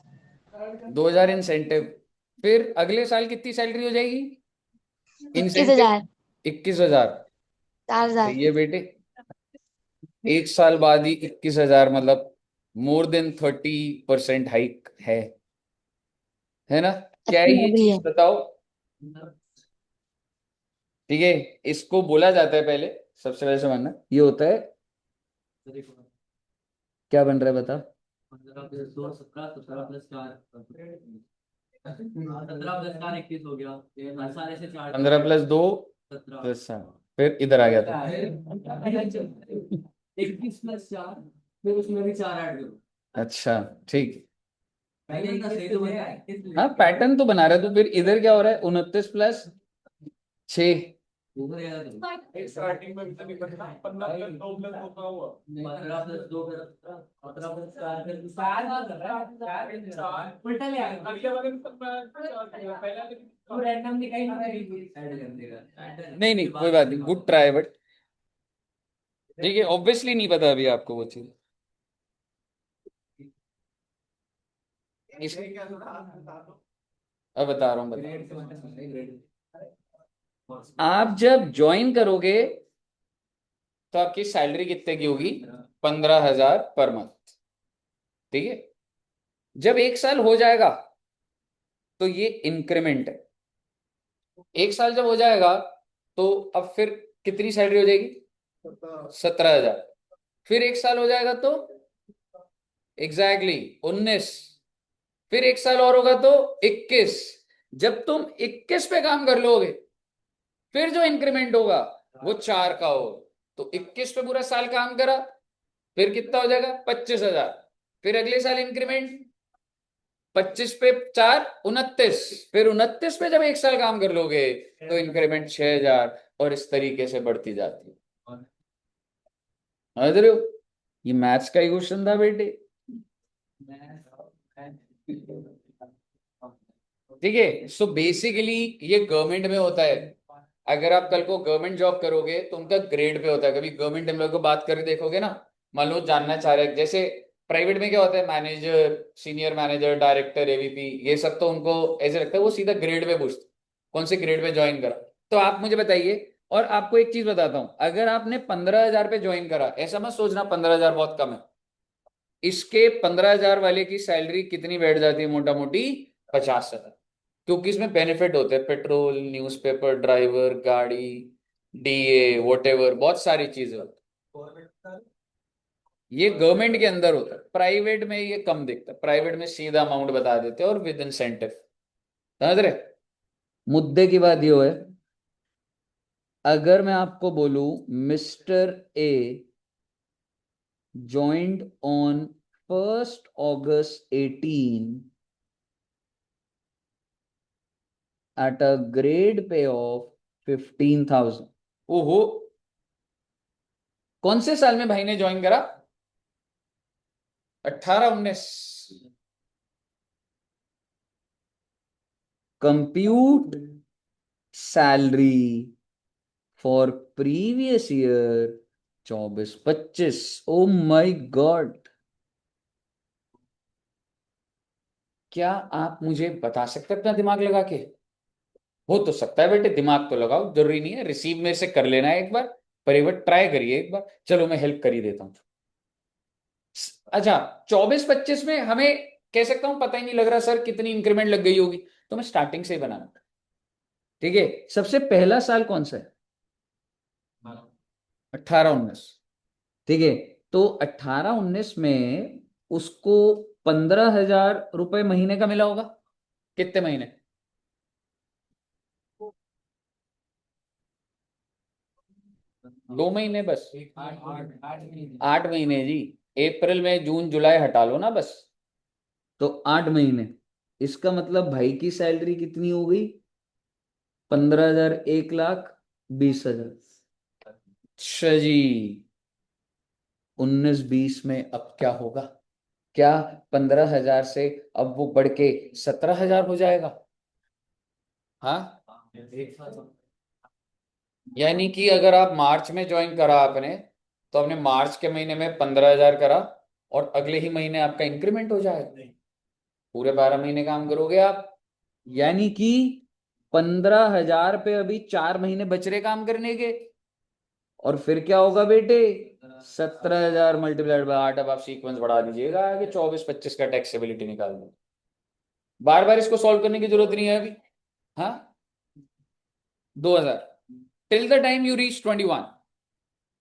2,000 इंसेंटिव, फिर अगले साल कितनी सैलरी हो जाएगी? इक्कीस इंसेंटिव हजार 21,000। 4,000। सही है बेटे, एक साल बाद ही 21,000, मतलब मोर देन 30% हाइक है ना? क्या है अच्छी ये लग रही है। चीज बताओ। ठीक है, इसको बोला जाता है पहले, सबसे पहले समझना ये होता है, क्या बन रहा है बता। 15 प्लस 2 17, 17 प्लस 4 17 प्लस 4 21 हो गया, ये हर साल ऐसे 4 15 प्लस 2 17 प्लस 7, फिर इधर आ गया था। 21 प्लस 4, फिर उसमें भी 4 ऐड करो। अच्छा ठीक, पहले इतना सही तो बनाया 21 हाँ पैटर्न तो बना रहा है, तो फिर इधर क्या हो रहा है, 29 प्लस 6। ऊपर गया तो स्टार्टिंग में भी तो नहीं पता 15 प्लस 2 प्लस 2 का हुआ 15 प्लस 2 फिर 17 प्लस 4 फिर 4 बार कर रहा है 4 उल्टा ले आया अगले वाले में सब पहला तो रैंडम दिखाई नहीं ऐड कर देगा नहीं नहीं कोई बात नहीं, गुड ट्राई, बट ठीक है, ऑब्वियसली नहीं पता अभी आपको वो चीज। इस अब बता रहा हूँ, आप जब ज्वाइन करोगे तो आपकी सैलरी कितने की होगी? 15,000 पर मंथ। ठीक है, जब एक साल हो जाएगा तो ये इंक्रीमेंट है, एक साल जब हो जाएगा तो अब फिर कितनी सैलरी हो जाएगी? 17,000। फिर एक साल हो जाएगा तो एग्जैक्टली 19, फिर एक साल और होगा तो 21। जब तुम 21 पे काम कर लोगे, फिर जो इंक्रीमेंट होगा वो 4 का हो, तो 21 पे पूरा साल काम करा, फिर कितना हो जाएगा? 25,000। फिर अगले साल इंक्रीमेंट, 25 पे 4 29, फिर 29 पे जब एक साल काम कर लोगे तो इंक्रीमेंट 6,000, और इस तरीके से बढ़ती जाती है। समझ रहे हो? ये मैथ्स का ही क्वेश्चन था बेटे। ठीक है, सो बेसिकली ये गवर्नमेंट में होता है। अगर आप कल को गवर्नमेंट जॉब करोगे तो उनका ग्रेड पे होता है। कभी गवर्नमेंट एम्प्लॉय को बात करके देखोगे ना, मान लो जानना चाह रहे हैं, जैसे प्राइवेट में क्या होता है, manager, senior manager, director, AVP, ये सब तो उनको ऐसे लगता है वो सीधा ग्रेड पे पूछते कौन से ग्रेड पे ज्वाइन करा। तो आप मुझे बताइए, और आपको एक चीज बताता हूं, अगर आपने 15,000 पे ज्वाइन करा, ऐसा मत सोचना 15,000 बहुत कम है। इसके 15,000 वाले की सैलरी कितनी बैठ जाती है मोटा मोटी? 50,000। क्योंकि इसमें बेनिफिट होते हैं, पेट्रोल, न्यूज़पेपर, ड्राइवर, गाड़ी, डीए, वॉटेवर, बहुत सारी चीजें होती हैं। ये गवर्नमेंट के अंदर होता है, प्राइवेट में ये कम दिखता है। प्राइवेट में सीधा अमाउंट बता देते हैं और विद इंसेंटिव। समझ रहे? मुद्दे की बात ये है, अगर मैं आपको बोलूं mister A joined on 1st August 18 at a grade pay of 15,000। ओहो, कौन से साल में भाई ने ज्वाइन करा? 18-19। Compute salary for previous year 24-25। O my God, क्या आप मुझे बता सकते हैं अपना दिमाग लगा के? हो तो सकता है बेटे, दिमाग तो लगाओ, जरूरी नहीं है रिसीव मेरे से कर लेना है एक बार, पर एक बार ट्राई करिए एक बार। चलो मैं हेल्प कर ही देता हूँ। अच्छा, 24-25 में हमें कह सकता हूं पता ही नहीं लग रहा सर कितनी इंक्रीमेंट लग गई होगी, तो मैं स्टार्टिंग से ही बनाना। ठीक है, सबसे पहला साल कौन सा है? 18-19। ठीक है, तो 18-19 में उसको 15,000 रुपए महीने का मिला होगा। कितने महीने? 2 महीने बस? 8 महीने जी। अप्रैल में जून जुलाई हटा लो ना बस, तो 8 महीने। इसका मतलब भाई की सैलरी कितनी हो गई? 15,000, 1,20,000। अच्छा जी, 19-20 में अब क्या होगा? क्या 15,000 से अब वो बढ़ के 17,000 हो जाएगा? हाँ, यानी कि अगर आप मार्च में ज्वाइन करा आपने, तो आपने मार्च के महीने में 15,000 करा, और अगले ही महीने आपका इंक्रीमेंट हो जाएगा। पूरे 12 महीने काम करोगे आप, यानी कि 15,000 पे अभी 4 महीने बच रहे काम करने के। और फिर क्या होगा बेटे? 17,000 मल्टीप्लाइड बाय 8। अब आप सीक्वेंस बढ़ा दीजिएगा आगे, 24-25 का टैक्सेबिलिटी निकाल दो। बार बार इसको सॉल्व करने की जरूरत नहीं है अभी। हाँ, 2,000 till the time you reach 21।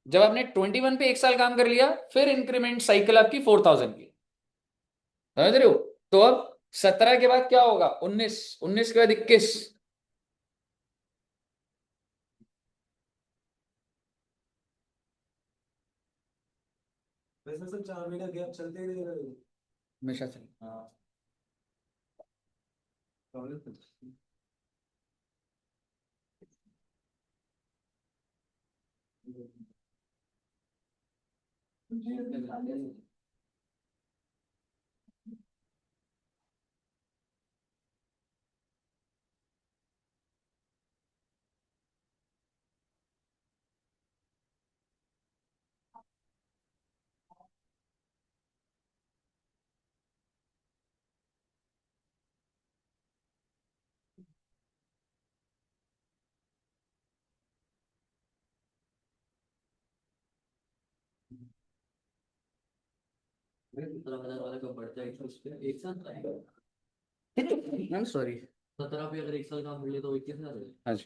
जब आपने 21 पे एक साल काम कर लिया, फिर इंक्रीमेंट साइकिल आपकी 4,000 की। समझ रहे हो? तो अब 17 के बाद क्या होगा? 19, 19 के बाद 21। वैसे सब 4 महीने गैप चलते ही रहेगा ये। हमेशा से। हाँ। प्रॉब्लम। 17,000 वाला कब बढ़ जाएगा उस पे एक साथ? I am sorry. 17 पे अगर एक साल काम कर लिया तो 21,000 है। हाँ जी।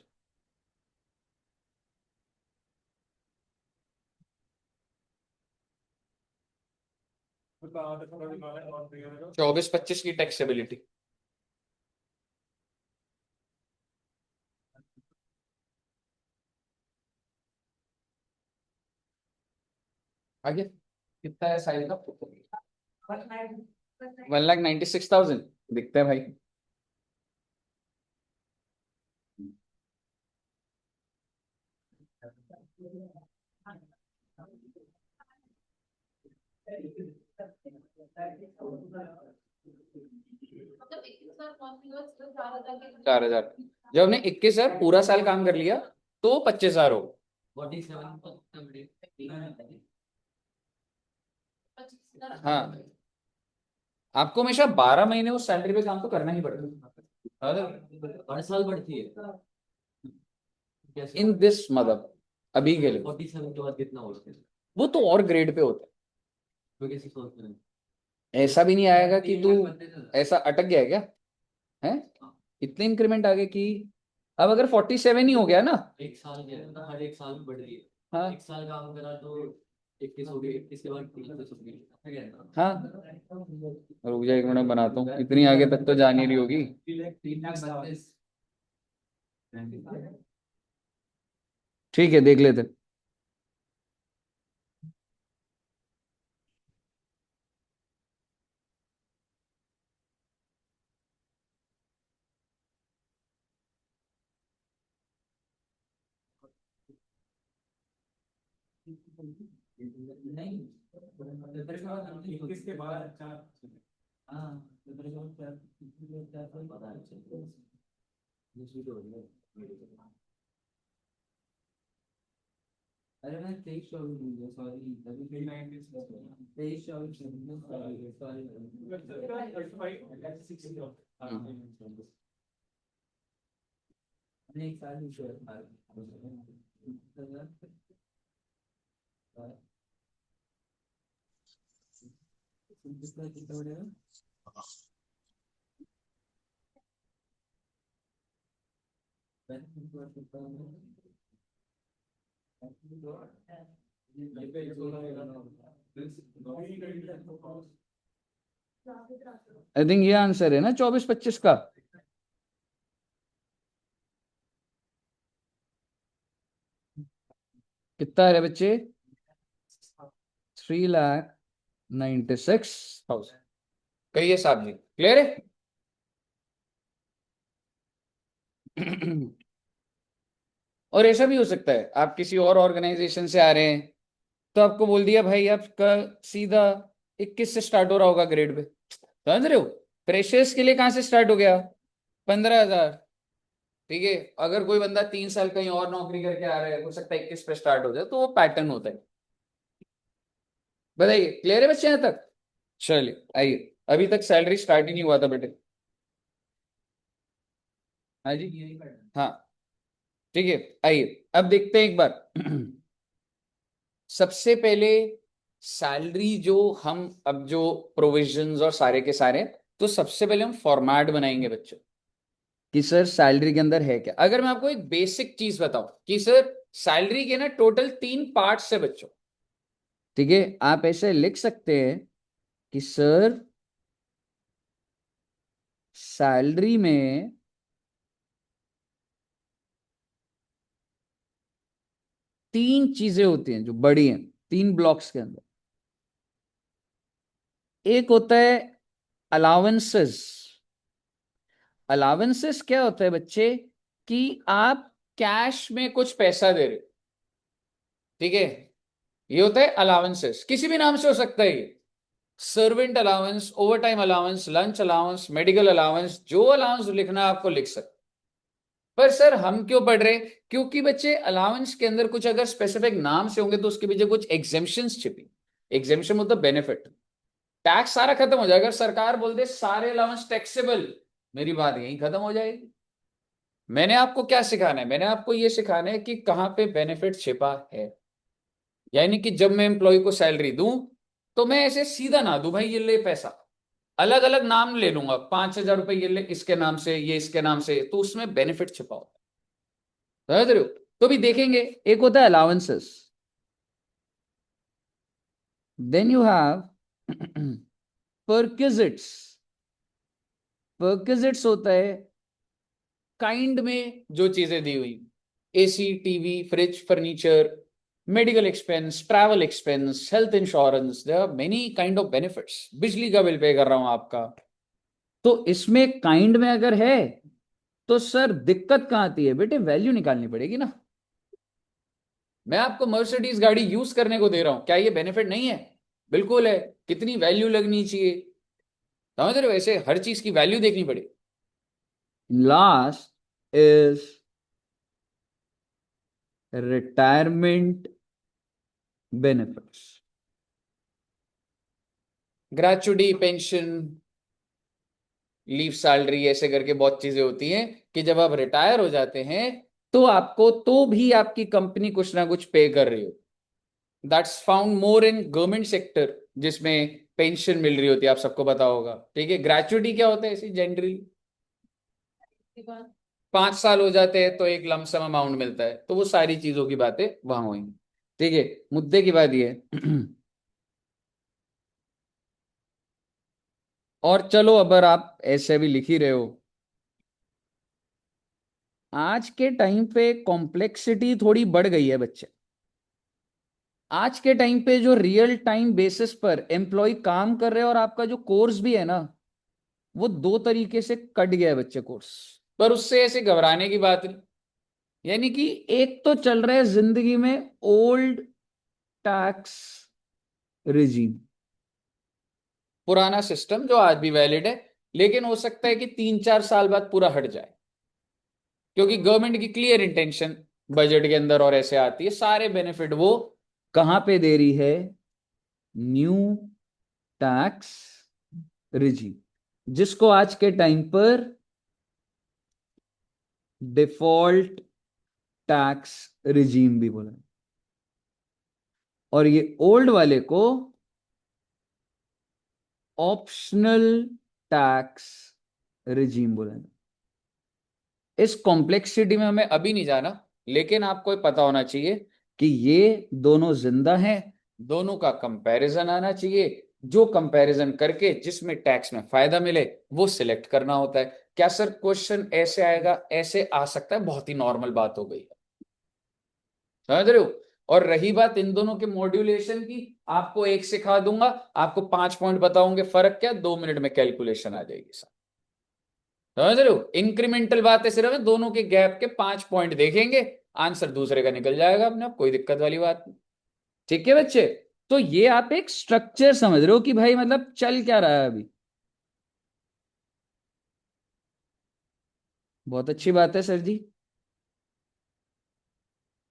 24-25 की टैक्सेबिलिटी। आगे कितना है साइज का? 1,96,000 दिखता है भाई। $4,000। जब हमने 21,000 पूरा साल काम कर लिया तो 25,000 हो। 47 हाँ, आपको हमेशा 12 महीने उस सैलरी पे काम तो करना ही पड़ेगा हर साल बढ़ती है कैसे? इन दिस मतलब अभी के लिए 47 के बाद कितना हो सकता है? वो तो और ग्रेड पे होता तो कैसे सोच रहे हैं? है। ऐसा भी नहीं आएगा कि तू ऐसा अटक गया है क्या है, इतने इंक्रीमेंट आ गए कि अब अगर 47 ही हो गया ना। एक साल के अंदर हर एक साल में बढ़ रही है। हाँ एक साल काम करा तो 21 हो गई, 21 के बाद 23 हो गई। हाँ, रुक जा 1 मिनट बनाता हूँ, इतनी आगे तक तो जान ही रही होगी। 3,32,000। ठीक है देख लेते। नहीं, 21 के बाद 4। हाँ, पता है। अरे मैं 23-24 भूल गया, सॉरी। 23-24 सॉरी। एक साल ही श्योर था। कितना हो जाएगा? आई थिंक ये आंसर है ना 24-25 का। कितना है बच्चे? 3,96,000। कहिए साहब जी, क्लियर है? और ऐसा भी हो सकता है आप किसी और ऑर्गेनाइजेशन से आ रहे हैं तो आपको बोल दिया भाई आपका सीधा 21 से स्टार्ट हो रहा होगा ग्रेड पे, समझ रहे हो? फ्रेशर्स के लिए कहाँ से स्टार्ट हो गया? 15,000। ठीक है, अगर कोई बंदा 3 साल कहीं और नौकरी करके आ रहा है हो सकता है 21 पे स्टार्ट हो जाए, तो वो पैटर्न होता है। बताइए क्लियर है बच्चे यहाँ तक? चलिए आइए, अभी तक सैलरी स्टार्ट ही नहीं हुआ था बेटे। हाँ जी, हाँ ठीक है, आइए अब देखते हैं एक बार। सबसे पहले सैलरी जो हम अब जो प्रोविजंस और सारे के सारे, तो सबसे पहले हम फॉर्मेट बनाएंगे बच्चों कि सर सैलरी के अंदर है क्या। अगर मैं आपको एक बेसिक चीज बताऊं कि सर सैलरी के ना टोटल 3 पार्ट्स है बच्चों, ठीक है, आप ऐसे लिख सकते हैं कि सर सैलरी में 3 चीजें होती हैं जो बड़ी हैं 3 ब्लॉक्स के अंदर। एक होता है अलाउंसेस। अलाउंसेस क्या होता है बच्चे कि आप कैश में कुछ पैसा दे रहे, ठीक है, ये होता है अलाउंसेस, किसी भी नाम से हो सकता है ये। Servant allowance, over time allowance, lunch allowance, medical allowance, जो अलाउंस लिखना है आपको लिख सकते। पर सर हम क्यों पढ़ रहे? क्योंकि बच्चे अलाउंस के अंदर कुछ अगर स्पेसिफिक नाम से होंगे तो उसके पीछे कुछ एग्जेम्पशंस छिपी। एग्जेम्पशन मतलब बेनिफिट। टैक्स सारा खत्म हो जाएगा, अगर सरकार बोल दे सारे अलाउंस टैक्सेबल, मेरी बात यहीं खत्म हो जाएगी। मैंने आपको क्या सिखाना है? मैंने आपको ये सिखाना है कि कहां पे बेनिफिट छिपा है। यानी कि जब मैं एम्प्लॉय को सैलरी दूं तो मैं ऐसे सीधा ना दूं भाई ये ले पैसा, अलग अलग नाम ले लूंगा, 5,000 रुपए ये ले इसके नाम से, ये इसके नाम से, तो उसमें बेनिफिट छिपा होता है, समझ रहे हो? तो भी देखेंगे, एक होता है allowances, then you have perquisites. Perquisites होता है काइंड में जो चीजें दी हुई, AC, TV, fridge, furniture, medical expense, travel expense, health insurance, there are many kind of benefits. बिजली का बिल पे कर रहा हूं आपका, तो इसमें काइंड में अगर है तो सर दिक्कत कहां आती है बेटे? वैल्यू निकालनी पड़ेगी ना। मैं आपको मर्सिडीज गाड़ी यूज करने को दे रहा हूं, क्या ये बेनिफिट नहीं है? बिल्कुल है, कितनी वैल्यू लगनी चाहिए, समझ रहे हो, वैसे हर चीज की वैल्यू देखनी पड़ेगी। Last is retirement benefits, gratuity, pension, leave salary, ऐसे करके बहुत चीजें होती हैं कि जब आप रिटायर हो जाते हैं तो आपको तो भी आपकी कंपनी कुछ ना कुछ पे कर रही हो। That's found more in government sector, जिसमें पेंशन मिल रही होती है, आप सबको पता होगा। ठीक है, ग्रेचुटी क्या होता है ऐसी जनरली, 5 साल हो जाते हैं तो एक लमसम अमाउंट मिलता है, तो वो सारी चीजों की बातें वहां होंगी। ठीक है, मुद्दे की बात ये है और चलो, अगर आप ऐसे भी लिख ही रहे हो, आज के टाइम पे कॉम्प्लेक्सिटी थोड़ी बढ़ गई है बच्चे। आज के टाइम पे जो रियल टाइम बेसिस पर एम्प्लॉय काम कर रहे हैं, और आपका जो कोर्स भी है ना, वो दो तरीके से कट गया है बच्चे कोर्स। पर उससे ऐसे घबराने की बात नहीं, यानी कि एक तो चल रहा है जिंदगी में ओल्ड टैक्स रिजीम, पुराना सिस्टम जो आज भी वैलिड है, लेकिन हो सकता है कि 3-4 साल बाद पूरा हट जाए, क्योंकि गवर्नमेंट की क्लियर इंटेंशन बजट के अंदर और ऐसे आती है, सारे बेनिफिट वो कहां पे दे रही है, न्यू टैक्स रिजीम, जिसको आज के टाइम पर डिफॉल्ट टैक्स रिजीम भी बोला, और ये ओल्ड वाले को ऑप्शनल टैक्स रिजीम बोला। इस कॉम्प्लेक्सिटी में हमें अभी नहीं जाना, लेकिन आपको पता होना चाहिए कि ये दोनों जिंदा हैं, दोनों का कंपैरिजन आना चाहिए, जो कंपैरिजन करके जिसमें टैक्स में फायदा मिले वो सिलेक्ट करना होता है। क्या सर क्वेश्चन ऐसे आएगा, ऐसे आ सकता है, बहुत ही नॉर्मल बात हो गई है, समझ रहे हो। और रही बात इन दोनों के मॉड्यूलेशन की, आपको एक सिखा दूंगा, आपको 5 पॉइंट बताओगे, फर्क क्या, 2 मिनट में कैलकुलेशन आ जाएगी सर, समझ रहे हो। इंक्रीमेंटल बात है, सिर्फ दोनों के गैप के 5 पॉइंट देखेंगे, आंसर दूसरे का निकल जाएगा अपने आप, कोई दिक्कत वाली बात नहीं। ठीक है बच्चे, तो ये आप एक स्ट्रक्चर समझ रहे हो कि भाई मतलब चल क्या रहा है अभी, बहुत अच्छी बात है सर जी।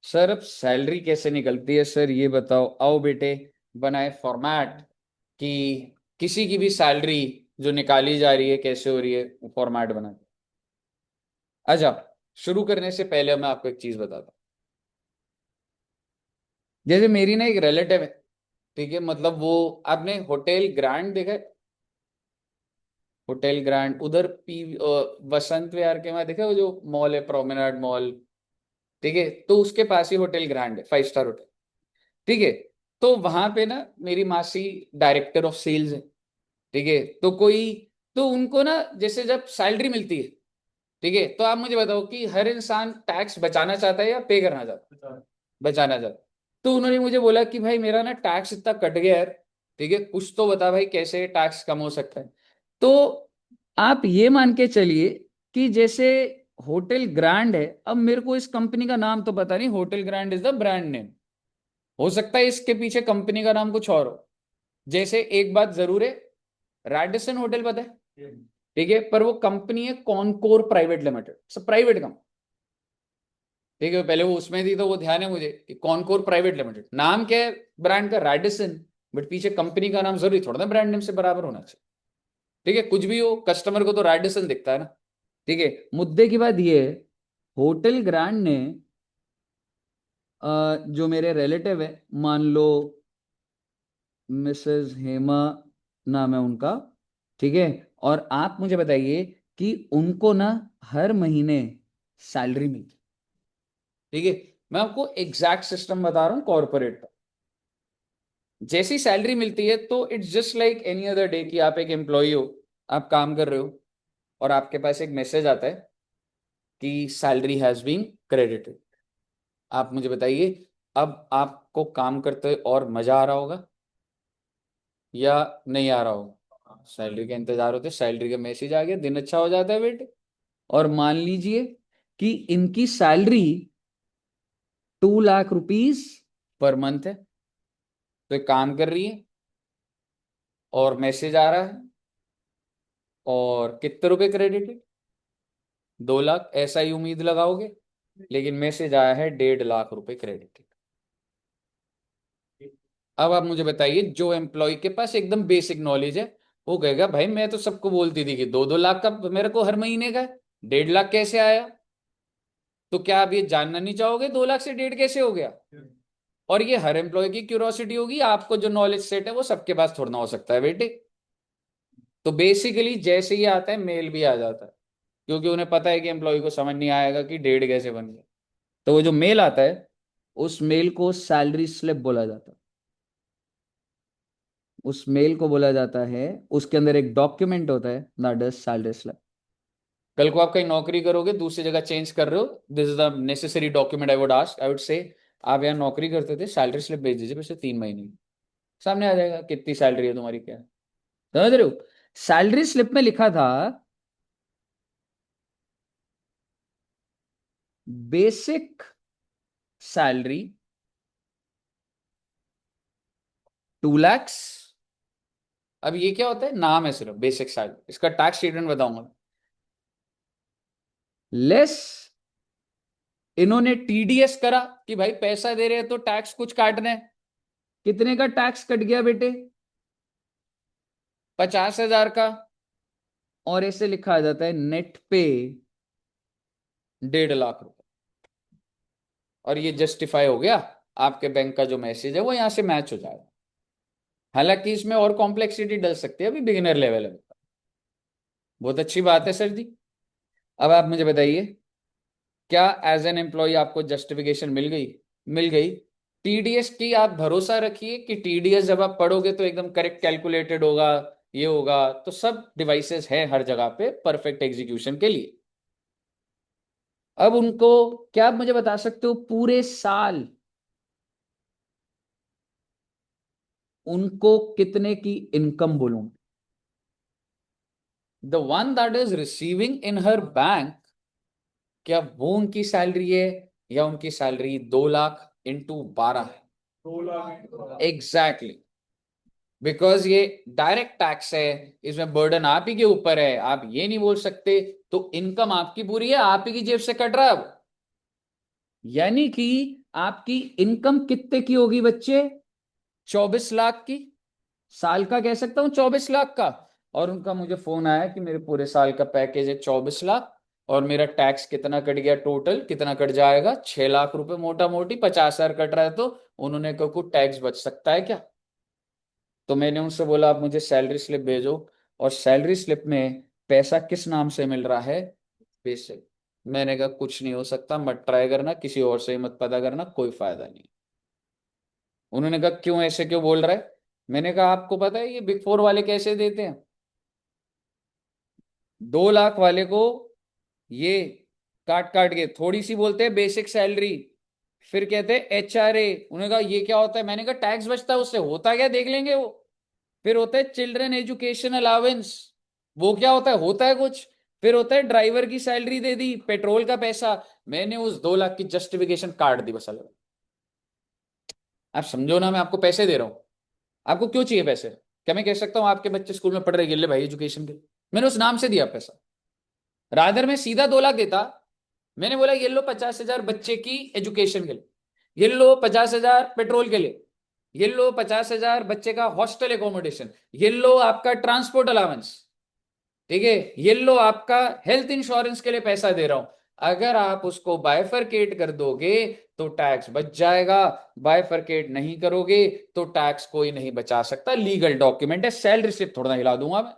सर अब सैलरी कैसे निकलती है सर, ये बताओ, आओ बेटे बनाए फॉर्मेट कि किसी की भी सैलरी जो निकाली जा रही है कैसे हो रही है, फॉर्मेट बना। अच्छा, शुरू करने से पहले मैं आपको एक चीज बताता हूँ। जैसे मेरी ना एक रिलेटिव है, ठीक है, मतलब वो, आपने होटल ग्रैंड देखा है, होटल ग्रैंड उधर वसंत विहार के वहां देखा है, वो जो मॉल है, प्रोमेनाड मॉल, ठीक है, तो उसके पास ही होटल ग्रैंड है, 5 स्टार होटल। ठीक है, तो वहां पे ना मेरी मासी डायरेक्टर ऑफ सेल्स है। ठीक है, तो कोई, तो उनको ना जैसे जब सैलरी मिलती है, ठीक है, तो आप मुझे बताओ कि हर इंसान टैक्स बचाना चाहता है या पे करना चाहता है, बचाना चाहता है। तो उन्होंने मुझे बोला कि भाई मेरा ना टैक्स इतना कट गया यार, ठीक है, कुछ तो बता भाई कैसे टैक्स कम हो सकता है। तो आप ये मान के चलिए कि जैसे होटल ग्रैंड है, अब मेरे को इस कंपनी का नाम तो पता नहीं, hotel grand is the brand name, हो सकता है इसके पीछे कंपनी का नाम कुछ और हो। जैसे एक बात जरूर है, रैडिसन होटल पता है, ठीक है, पर वो कंपनी है कॉनकोर प्राइवेट लिमिटेड, सब प्राइवेट कंपनी। ठीक है, पहले वो उसमें थी तो वो ध्यान है मुझे कि कॉनकोर प्राइवेट लिमिटेड, नाम क्या है ब्रांड का, रैडिसन, बट पीछे कंपनी का नाम जरूरी थोड़ा ना ब्रांड नेम से बराबर होना चाहिए। ठीक है, कुछ भी हो, कस्टमर को तो रैडिसन दिखता है ना। ठीक है, मुद्दे की बात ये है, होटल ग्रैंड ने जो मेरे रिलेटिव है, मान लो मिसेस हेमा नाम है उनका, ठीक है, और आप मुझे बताइए कि उनको ना हर महीने सैलरी मिलती, ठीक है, मैं आपको एग्जैक्ट सिस्टम बता रहा हूं कॉर्पोरेट का। जैसी सैलरी मिलती है तो it's just like any other day, कि आप एक एम्प्लॉय हो, आप काम कर रहे हो, और आपके पास एक मैसेज आता है कि सैलरी हैज बीन क्रेडिटेड। आप मुझे बताइए, अब आपको काम करते हुए और मजा आ रहा होगा या नहीं आ रहा होगा, सैलरी का इंतजार होता है, सैलरी का मैसेज आ गया, दिन अच्छा हो जाता है बेटे। और मान लीजिए कि इनकी salary 2 lakh rupees per month है, तो एक काम कर रही है, और मैसेज आ रहा है, और कितने रुपए क्रेडिटेड? 2 लाख, ऐसा ही उम्मीद लगाओगे, लेकिन मैसेज आया है 1.5 लाख रुपए क्रेडिटेड। अब आप मुझे बताइए, जो एम्प्लॉय के पास एकदम बेसिक नॉलेज है, वो कहेगा भाई मैं तो सबको बोलती थी कि 2-2 लाख का मेरे को हर महीने का है, 1.5 लाख कैसे आया? तो क्या आप ये जानना नहीं चाहोगे 2 लाख से 1.5 कैसे हो गया? और ये हर एम्प्लॉय की क्यूरियोसिटी होगी, आपको जो नॉलेज सेट है वो सबके पास थोड़ा ना हो सकता है बेटे। तो बेसिकली जैसे ही आता है मेल भी आ जाता है, क्योंकि उन्हें पता है कि एम्प्लॉय को समझ नहीं आएगा कि 1.5 कैसे बन गया। तो वो जो मेल आता है, उस मेल को सैलरी स्लिप बोला जाता है। उस मेल को बोला जाता है, उसके अंदर एक डॉक्यूमेंट होता है, दैट इज सैलरी स्लिप। कल को आप कहीं नौकरी करोगे, दूसरी जगह चेंज कर रहे हो, this is the necessary document I would ask, I would say आप यहाँ नौकरी करते थे, सैलरी स्लिप भेज दीजिए पिछले 3 महीने की। सामने आ जाएगा कितनी सैलरी है तुम्हारी, क्या है। समझ रहे हो? सैलरी स्लिप में लिखा था बेसिक सैलरी 2 lakhs। अब ये क्या होता है? नाम है सिर्फ बेसिक सैलरी, इसका टैक्स स्टेटमेंट बताऊंगा। लेस इन्होंने टीडीएस करा कि भाई पैसा दे रहे हैं तो टैक्स कुछ काटना है। कितने का टैक्स कट गया बेटे? 50,000 का। और ऐसे लिखा आ जाता है नेट पे 1.5 लाख रुपए। और ये जस्टिफाई हो गया, आपके बैंक का जो मैसेज है वो यहां से मैच हो जाएगा। हालांकि इसमें और कॉम्प्लेक्सिटी डल सकती है, अभी बिगिनर लेवल है। बहुत अच्छी बात है सर जी। अब आप मुझे बताइए, क्या एज एन एम्प्लॉय आपको जस्टिफिकेशन मिल गई? मिल गई। टीडीएस की आप भरोसा रखिए कि टीडीएस जब आप पढ़ोगे तो एकदम करेक्ट कैलकुलेटेड होगा, ये होगा। तो सब डिवाइसेस हैं हर जगह पे परफेक्ट एग्जीक्यूशन के लिए। अब उनको, क्या आप मुझे बता सकते हो पूरे साल उनको कितने की इनकम बोलूं? The one that is receiving end her bank, क्या वो उनकी सैलरी है, या उनकी सैलरी 2 लाख इंटू 12 है? 2 लाख। एग्जैक्टली। बिकॉज ये डायरेक्ट टैक्स है, इसमें बर्डन आप ही के ऊपर है, आप ये नहीं बोल सकते। तो इनकम आपकी पूरी है, आप ही की जेब से कट रहा है अब। यानी कि आपकी इनकम कितने की होगी बच्चे? 24 लाख की। साल का कह सकता हूं 24 लाख का। और उनका मुझे फोन आया कि मेरे पूरे साल का पैकेज है 24 लाख, और मेरा टैक्स कितना कट गया, टोटल कितना कट जाएगा? 6 लाख रुपए, मोटा मोटी 50,000 कट रहा है। तो उन्होंने कहा कुछ टैक्स बच सकता है क्या? तो मैंने उनसे बोला आप मुझे सैलरी स्लिप भेजो, और सैलरी स्लिप में पैसा किस नाम से मिल रहा है? बेसिक। मैंने कहा कुछ नहीं हो सकता, मत ट्राई करना, किसी और से ही मत पता करना, कोई फायदा नहीं। उन्होंने कहा क्यों, ऐसे क्यों बोल रहा है? मैंने कहा आपको पता है ये बिग फोर वाले कैसे देते हैं? 2 लाख वाले को ये काट काट के थोड़ी सी बोलते हैं बेसिक सैलरी, फिर कहते हैं एचआरए। उन्होंने कहा ये क्या होता है? मैंने कहा टैक्स बचता है उससे, होता क्या देख लेंगे वो। फिर होता है चिल्ड्रन एजुकेशन अलावेंस, वो क्या होता है? होता है कुछ। फिर होता है ड्राइवर की सैलरी दे दी, पेट्रोल का पैसा। मैंने उस 2 लाख की जस्टिफिकेशन काट दी बस अलग। आप समझो ना, मैं आपको पैसे दे रहा हूं, आपको क्यों चाहिए पैसे? क्या मैं कह सकता हूं आपके बच्चे स्कूल में पढ़ रहे, ले भाई एजुकेशन के? मैंने उस नाम से दिया पैसा, रादर में सीधा 2 लाख देता। मैंने बोला ये लो 50,000 बच्चे की एजुकेशन के लिए, ये लो 50,000 पेट्रोल के लिए, ये लो 50,000 बच्चे का हॉस्टल एकोमोडेशन, ये लो आपका ट्रांसपोर्ट अलाउंस, ठीक है, ये लो आपका हेल्थ इंश्योरेंस के लिए पैसा दे रहा हूं। अगर आप उसको बाइफरकेट कर दोगे तो टैक्स बच जाएगा, बाइफरकेट नहीं करोगे तो टैक्स कोई नहीं बचा सकता। लीगल डॉक्यूमेंट है, सैलरी स्लिप थोड़ा ना हिला दूंगा मैं।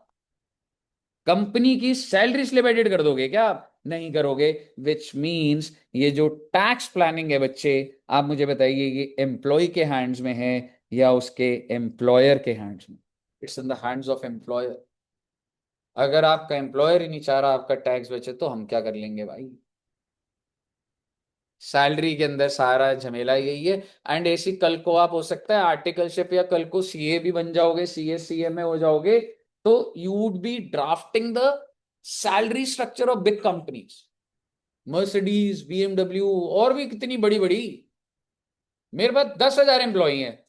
कंपनी की सैलरी स्लिप एडिट कर दोगे क्या आप? नहीं करोगे। विच मींस ये जो टैक्स प्लानिंग है बच्चे, आप मुझे बताइए ये एम्प्लॉय के हैंड्स में है या उसके एम्प्लॉयर के हैंड्स में? It's in the hands of employer. अगर आपका एम्प्लॉयर ही नहीं चाह रहा आपका टैक्स बचे तो हम क्या कर लेंगे भाई? सैलरी के अंदर सारा झमेला यही है। एंड ऐसी कल को आप हो सकता है आर्टिकलशिप या कल को सीए भी बन जाओगे, सीए सीए में हो जाओगे, तो you would be drafting the salary structure of big companies, Mercedes, BMW, और भी कितनी बड़ी बड़ी। मेरे पास 10,000 एम्प्लॉई हैं,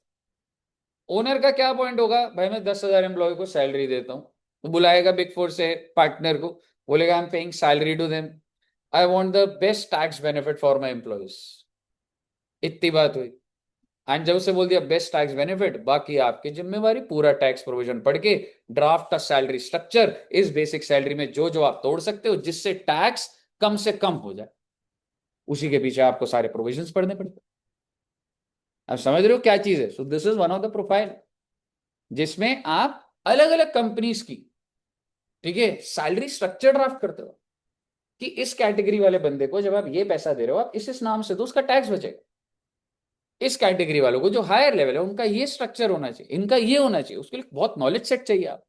ओनर का क्या पॉइंट होगा, भाई मैं 10,000 एम्प्लॉय को सैलरी देता हूँ, तो बुलाएगा बिग फोर से पार्टनर को, बोलेगा I am paying salary to them, I want the best tax benefit for my employees, इतनी बात हुई। एंड जब उसे बोल दिया बेस्ट टैक्स बेनिफिट, बाकी आपकी जिम्मेवारी, पूरा टैक्स प्रोविजन पढ़ के ड्राफ्ट का सैलरी स्ट्रक्चर, इस बेसिक सैलरी में जो जो आप तोड़ सकते हो जिससे टैक्स कम से कम हो जाए, उसी के पीछे आपको सारे प्रोविजंस पढ़ने पड़ते। आप समझ रहे हो क्या चीज है? So this is one of the profile जिसमें आप अलग अलग कंपनीज की, ठीक है, सैलरी स्ट्रक्चर ड्राफ्ट करते हो कि इस कैटेगरी वाले बंदे को जब आप ये पैसा दे रहे हो, आप इस नाम से दो, उसका टैक्स बचेगा। इस कैटेगरी वालों को जो हायर लेवल है उनका ये स्ट्रक्चर होना चाहिए, इनका ये होना चाहिए, उसके लिए बहुत नॉलेज सेट चाहिए आप।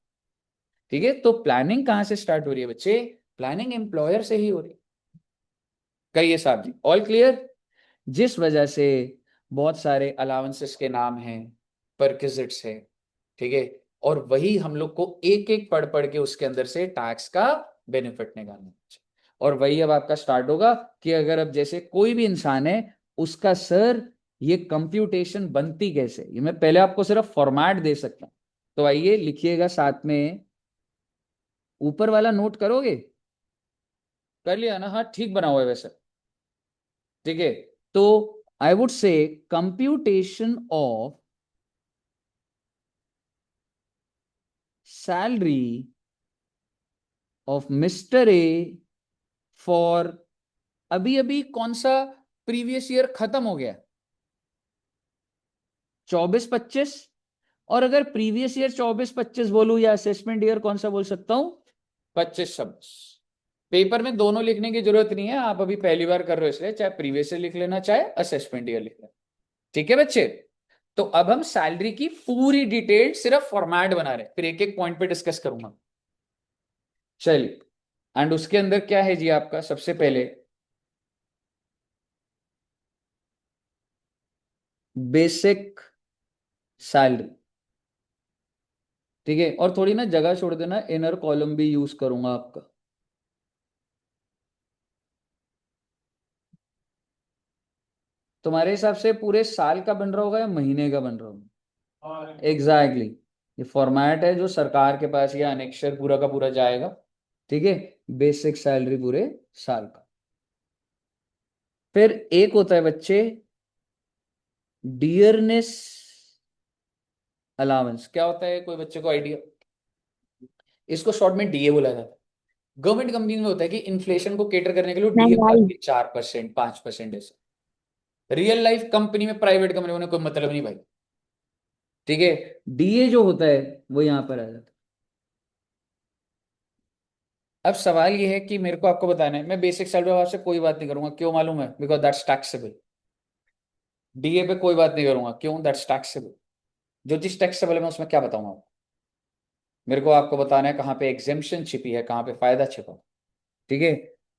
ठीक है, तो प्लानिंग कहां से स्टार्ट हो रही है बच्चे? प्लानिंग एम्प्लॉयर से ही हो रही है। कहिए साहब जी, ऑल क्लियर? जिस वजह से बहुत सारे अलाउंसेस के नाम हैं, परक्विजिट्स है, ठीक है, और वही हम लोग को एक एक पढ़ पढ़ के उसके अंदर से टैक्स का बेनिफिट निकालना है। और वही अब आपका स्टार्ट होगा कि अगर अब जैसे कोई भी इंसान है, उसका सर ये कंप्यूटेशन बनती कैसे, ये मैं पहले आपको सिर्फ फॉर्मेट दे सकता हूं। तो आइए लिखिएगा साथ में, ऊपर वाला नोट करोगे? कर लिया ना? हाँ ठीक बना हुआ है वैसे, ठीक है। तो I would say computation of salary of mister A for, अभी अभी कौन सा प्रीवियस ईयर खत्म हो गया, 24-25। और अगर प्रीवियस ईयर 24-25 बोलूं या असेसमेंट ईयर कौन सा बोल सकता हूं, 25-26। पेपर में दोनों लिखने की जरूरत नहीं है, आप अभी पहली बार कर रहे हो इसलिए चाहे प्रीवियस ईयर लिख लेना चाहे असेसमेंट ईयर लिख लेना। ठीक है बच्चे, तो अब हम सैलरी की पूरी डिटेल सिर्फ फॉर्मेट बना रहे हैं, फिर एक एक पॉइंट पे डिस्कस करूंगा। चलिए, एंड उसके अंदर क्या है जी आपका, सबसे पहले बेसिक सैलरी, ठीक है। और थोड़ी ना जगह छोड़ देना, इनर कॉलम भी यूज करूंगा आपका। तुम्हारे हिसाब से पूरे साल का बन रहा होगा या महीने का बन रहा होगा? एग्जैक्टली ये फॉर्मेट है जो सरकार के पास या अनेक्षर पूरा का पूरा जाएगा, ठीक है। बेसिक सैलरी पूरे साल का। फिर एक होता है बच्चे डियरनेस अलाउंस। क्या होता है, कोई बच्चे को आइडिया? इसको शॉर्ट में डीए बोला जाता है। गवर्नमेंट कंपनी में होता है कि इन्फ्लेशन को केटर करने के लिए डीए महंगाई। बढ़ाती है 4%, 5% ऐसे। रियल लाइफ कंपनी में, प्राइवेट कंपनी में कोई मतलब नहीं भाई, ठीक है। डीए जो होता है वो यहां पर आ जाता है। अब सवाल ये है कि मेरे को आपको बताना है, मैं बेसिक सैलरी आपसे कोई बात नहीं करूंगा, क्यों मालूम है? Because that's taxable. डीए पे कोई बात नहीं करूंगा, क्यों? That's taxable. जो चीज टैक्सेबल है मैं उसमें क्या बताऊंगा आपको? मेरे को आपको बताना है कहाँ पे एग्जेम्पशन छिपी है, कहाँ पे फायदा छिपा, ठीक है।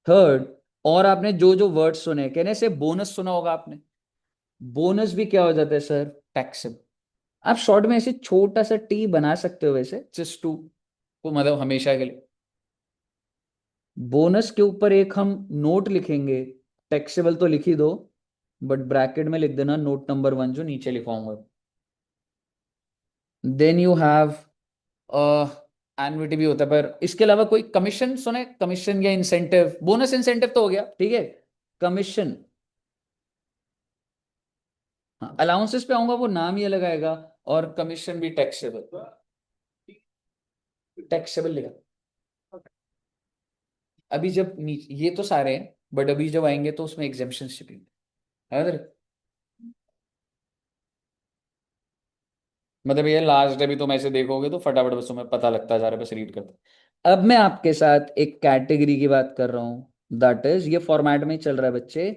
थर्ड, और आपने जो जो वर्ड सुने, कहने से बोनस सुना होगा आपने, बोनस भी क्या हो जाता है सर? टैक्सेबल। आप शॉर्ट में ऐसे छोटा सा टी बना सकते हो वैसे, जस्ट टू को मतलब हमेशा के लिए। बोनस के ऊपर एक हम नोट लिखेंगे, टैक्सेबल तो लिख ही दो, बट ब्रैकेट में लिख देना नोट नंबर 1 जो नीचे लिखवाऊंगा। देन यू हैव एनुइटी भी होता है, पर इसके अलावा कोई कमीशन सुने? कमीशन या इंसेंटिव, बोनस इंसेंटिव तो हो गया, ठीक है। कमीशन, हाँ अलाउंसेस पे आऊंगा वो नाम ही अलग आएगा। और कमीशन भी टैक्सेबल, टैक्सेबल लिखा। अभी जब ये तो सारे हैं, बट अभी जब आएंगे तो उसमें एग्जेम्पशन शिपिंग है। मतलब ये लास्ट डे भी तुम ऐसे देखोगे तो फटाफट बस तुम्हें पता लगता जा रहा है, बस रीड करते। अब मैं आपके साथ एक कैटेगरी की बात कर रहा हूं, दैट इज, ये फॉर्मेट में ही चल रहा है बच्चे,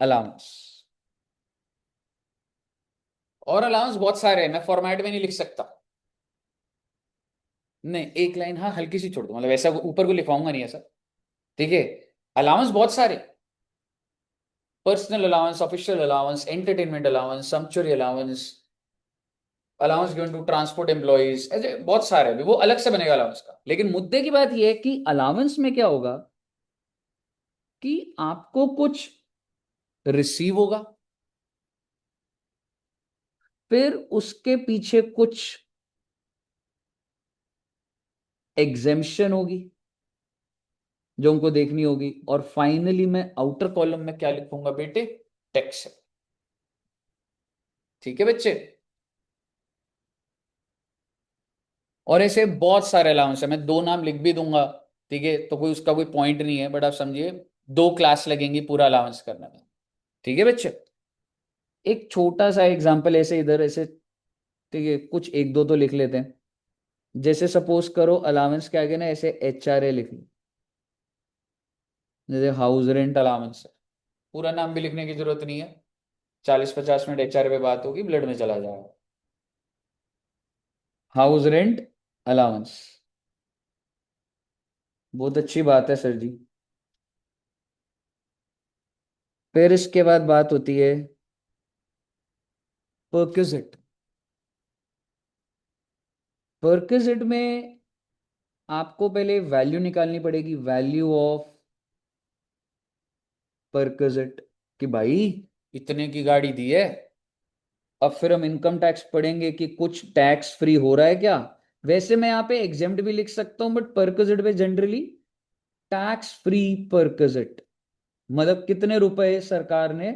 अलाउंस। और अलाउंस बहुत सारे हैं, मैं फॉर्मेट में नहीं लिख सकता। नहीं, एक लाइन हाँ हल्की सी छोड़ दो, मतलब ऐसा ऊपर को लिखवाऊंगा नहीं ऐसा, ठीक है। अलाउंस बहुत सारे, personal allowance, official allowance, entertainment allowance, sumptuary allowance, allowance given to transport employees, ऐसे बहुत सारे हैं, वो अलग से बनेगा अलाउंस का। लेकिन मुद्दे की बात यह है कि अलाउंस में क्या होगा कि आपको कुछ रिसीव होगा, फिर उसके पीछे कुछ एग्जेम्पशन होगी जो उनको देखनी होगी, और फाइनली मैं आउटर कॉलम में क्या लिखूंगा बेटे? टैक्स। ठीक है बच्चे। और ऐसे बहुत सारे अलाउंस है, मैं दो नाम लिख भी दूंगा, ठीक है, तो कोई उसका कोई पॉइंट नहीं है, बट आप समझिए 2 क्लास लगेंगी पूरा अलाउंस करने में। ठीक है बच्चे। एक छोटा सा एग्जांपल ऐसे इधर ऐसे, ठीक है, कुछ एक दो तो लिख लेते हैं। जैसे सपोज करो अलाउंस के आगे ना ऐसे HRA लिख लो, जैसे हाउस रेंट अलाउंस है। पूरा नाम भी लिखने की जरूरत नहीं है, 40-50 मिनट HRA पे बात होगी, ब्लड में चला जाएगा। हाउस रेंट अलाउंस, बहुत अच्छी बात है सर जी। फिर इसके बाद बात होती है परक्विजिट। परक्विजिट में आपको पहले वैल्यू निकालनी पड़ेगी, वैल्यू ऑफ परक्विजिट, कि भाई इतने की गाड़ी दी है। अब फिर हम इनकम टैक्स पढ़ेंगे कि कुछ टैक्स फ्री हो रहा है क्या। वैसे मैं यहाँ पे एग्जेम्प्ट भी लिख सकता हूं, बट परक्विजिट पे जनरली टैक्स फ्री परक्विजिट, मतलब कितने रुपए सरकार ने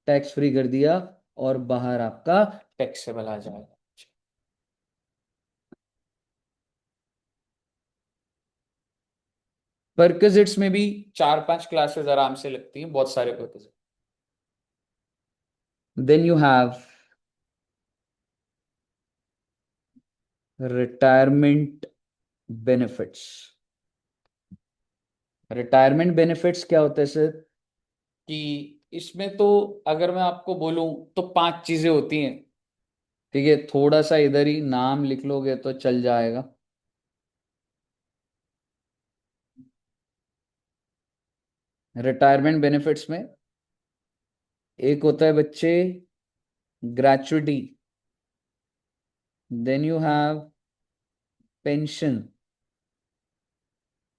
टैक्स फ्री कर दिया और बाहर आपका टैक्सेबल आ जाएगा। परक्विजिट्स में भी 4-5 क्लासेस आराम से लगती हैं, बहुत सारे perquisite. Then you have retirement benefits. Retirement benefits क्या होता है सर? कि इसमें तो अगर मैं आपको बोलूं तो 5 चीजें होती हैं, ठीक है, थोड़ा सा इधर ही नाम लिख लोगे तो चल जाएगा। रिटायरमेंट बेनिफिट्स में एक होता है बच्चे gratuity, then you have pension,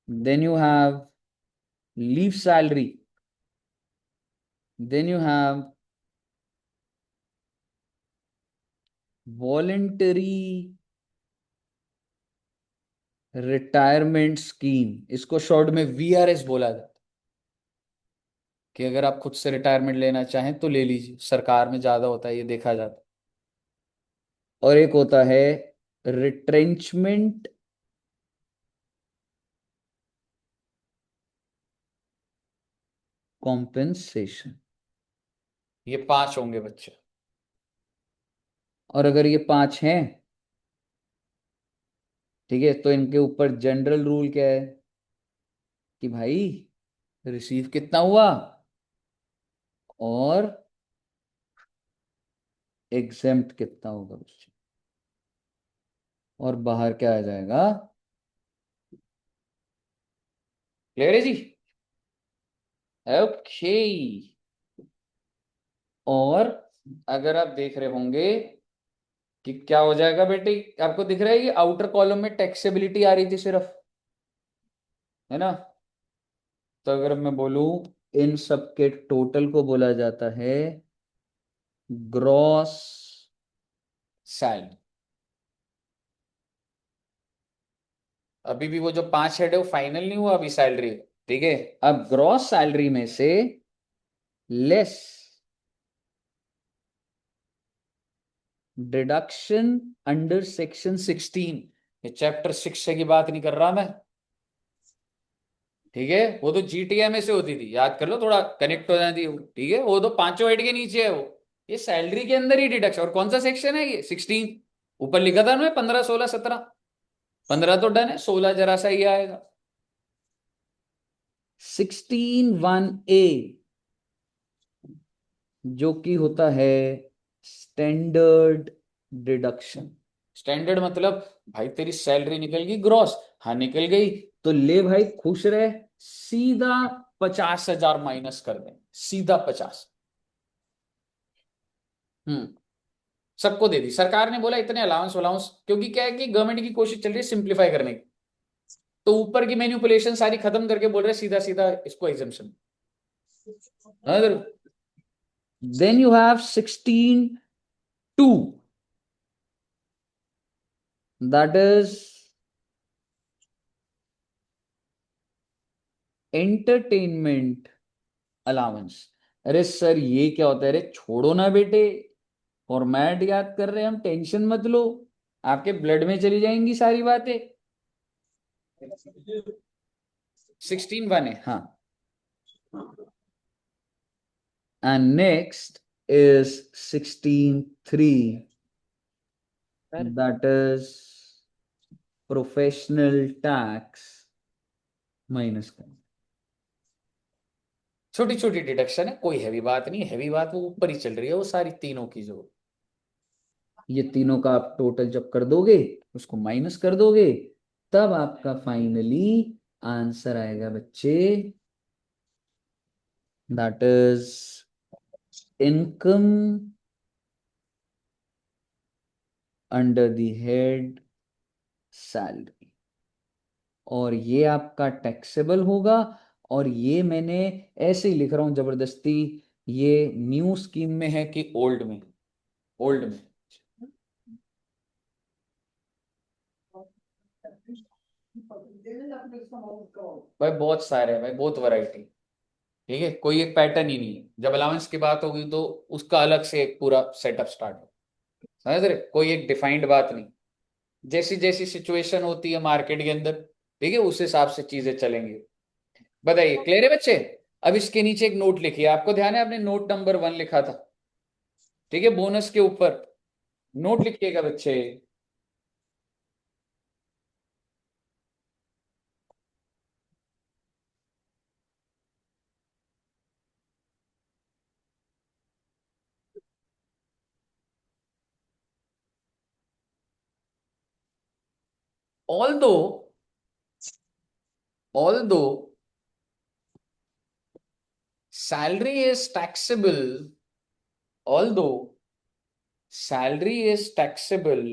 then you have leave salary, then you have voluntary retirement scheme, इसको शॉर्ट में VRS बोला जाता है, कि अगर आप खुद से रिटायरमेंट लेना चाहें तो ले लीजिए, सरकार में ज्यादा होता है ये देखा जाता है। और एक होता है रिट्रेंचमेंट कॉम्पेंसेशन। ये 5 होंगे बच्चे। और अगर ये 5 हैं, ठीक है, तो इनके ऊपर जनरल रूल क्या है कि भाई रिसीव कितना हुआ और एग्जेम्प्ट कितना होगा बच्चे, और बाहर क्या आ जाएगा। क्लियर है जी? ओके। और अगर आप देख रहे होंगे कि क्या हो जाएगा बेटे, आपको दिख रहा है कि आउटर कॉलम में टैक्सेबिलिटी आ रही थी सिर्फ, है ना? तो अगर मैं बोलूं इन सब के टोटल को बोला जाता है ग्रॉस सैलरी। अभी भी वो जो 5 हेड है वो फाइनल नहीं हुआ, अभी सैलरी, ठीक है। अब ग्रॉस सैलरी में से लेस डिडक्शन अंडर सेक्शन 16, ये चैप्टर 6 से की बात नहीं कर रहा मैं, ठीक है, वो तो GTM से होती थी, याद कर लो, थोड़ा कनेक्ट हो जाती है, ठीक है, वो तो 5 हेड के नीचे है वो। ये सैलरी के अंदर ही डिडक्शन, और कौन सा सेक्शन है ये? 16। ऊपर लिखा था ना 15, 16, 17। 15 तो डन है, 16 जरा सा ही आएगा। 16(1)(a) जो कि होता है स्टैंडर्ड डिडक्शन। स्टैंडर्ड मतलब भाई तेरी सैलरी निकल गई ग्रॉस, हाँ निकल गई, तो ले भाई खुश रहे, सीधा 50,000 माइनस कर दें, सीधा 50। सबको दे दी सरकार ने, बोला इतने अलाउंस अलाउंस, क्योंकि क्या है कि गवर्नमेंट की कोशिश चल रही है सिंप्लीफाई करने की, तो ऊपर की मैनिपुलेशन सारी खत्म करके बोल रहे सीधा सीधा इसको exemption. Then you have 16(2), that is entertainment allowance. अरे सर ये क्या होता है? अरे छोड़ो ना बेटे, फॉर्मेट याद कर रहे हैं हम, टेंशन मत लो, आपके ब्लड में चली जाएंगी सारी बातें। 16 1 है हाँ। And next is 16 3, that is professional tax minus करना। छोटी छोटी डिडक्शन है, कोई हैवी बात नहीं, हैवी बात वो ऊपर ही चल रही है, वो सारी तीनों की जो, ये तीनों का आप टोटल जब कर दोगे, उसको माइनस कर दोगे, तब आपका फाइनली आंसर आएगा बच्चे, that is income under the head salary. और ये आपका टैक्सेबल होगा। और ये मैंने ऐसे ही लिख रहा हूं जबरदस्ती, ये न्यू स्कीम में है कि ओल्ड में? ओल्ड में। भाई बहुत सारे हैं भाई, बहुत वैरायटी। ठीक है, कोई एक पैटर्न ही नहीं है। जब अलाउंस की बात होगी तो उसका अलग से एक पूरा सेटअप स्टार्ट हो, समझ रहे? कोई एक डिफाइंड बात नहीं, जैसी जैसी सिचुएशन होती है मार्केट के अंदर, ठीक है, उस हिसाब से चीजें चलेंगी। बताइए, क्लियर है बच्चे? अब इसके नीचे एक नोट लिखिए, आपको ध्यान है आपने नोट नंबर 1 लिखा था, ठीक है, बोनस के ऊपर नोट लिखिएगा बच्चे। although although salary is taxable, although salary is taxable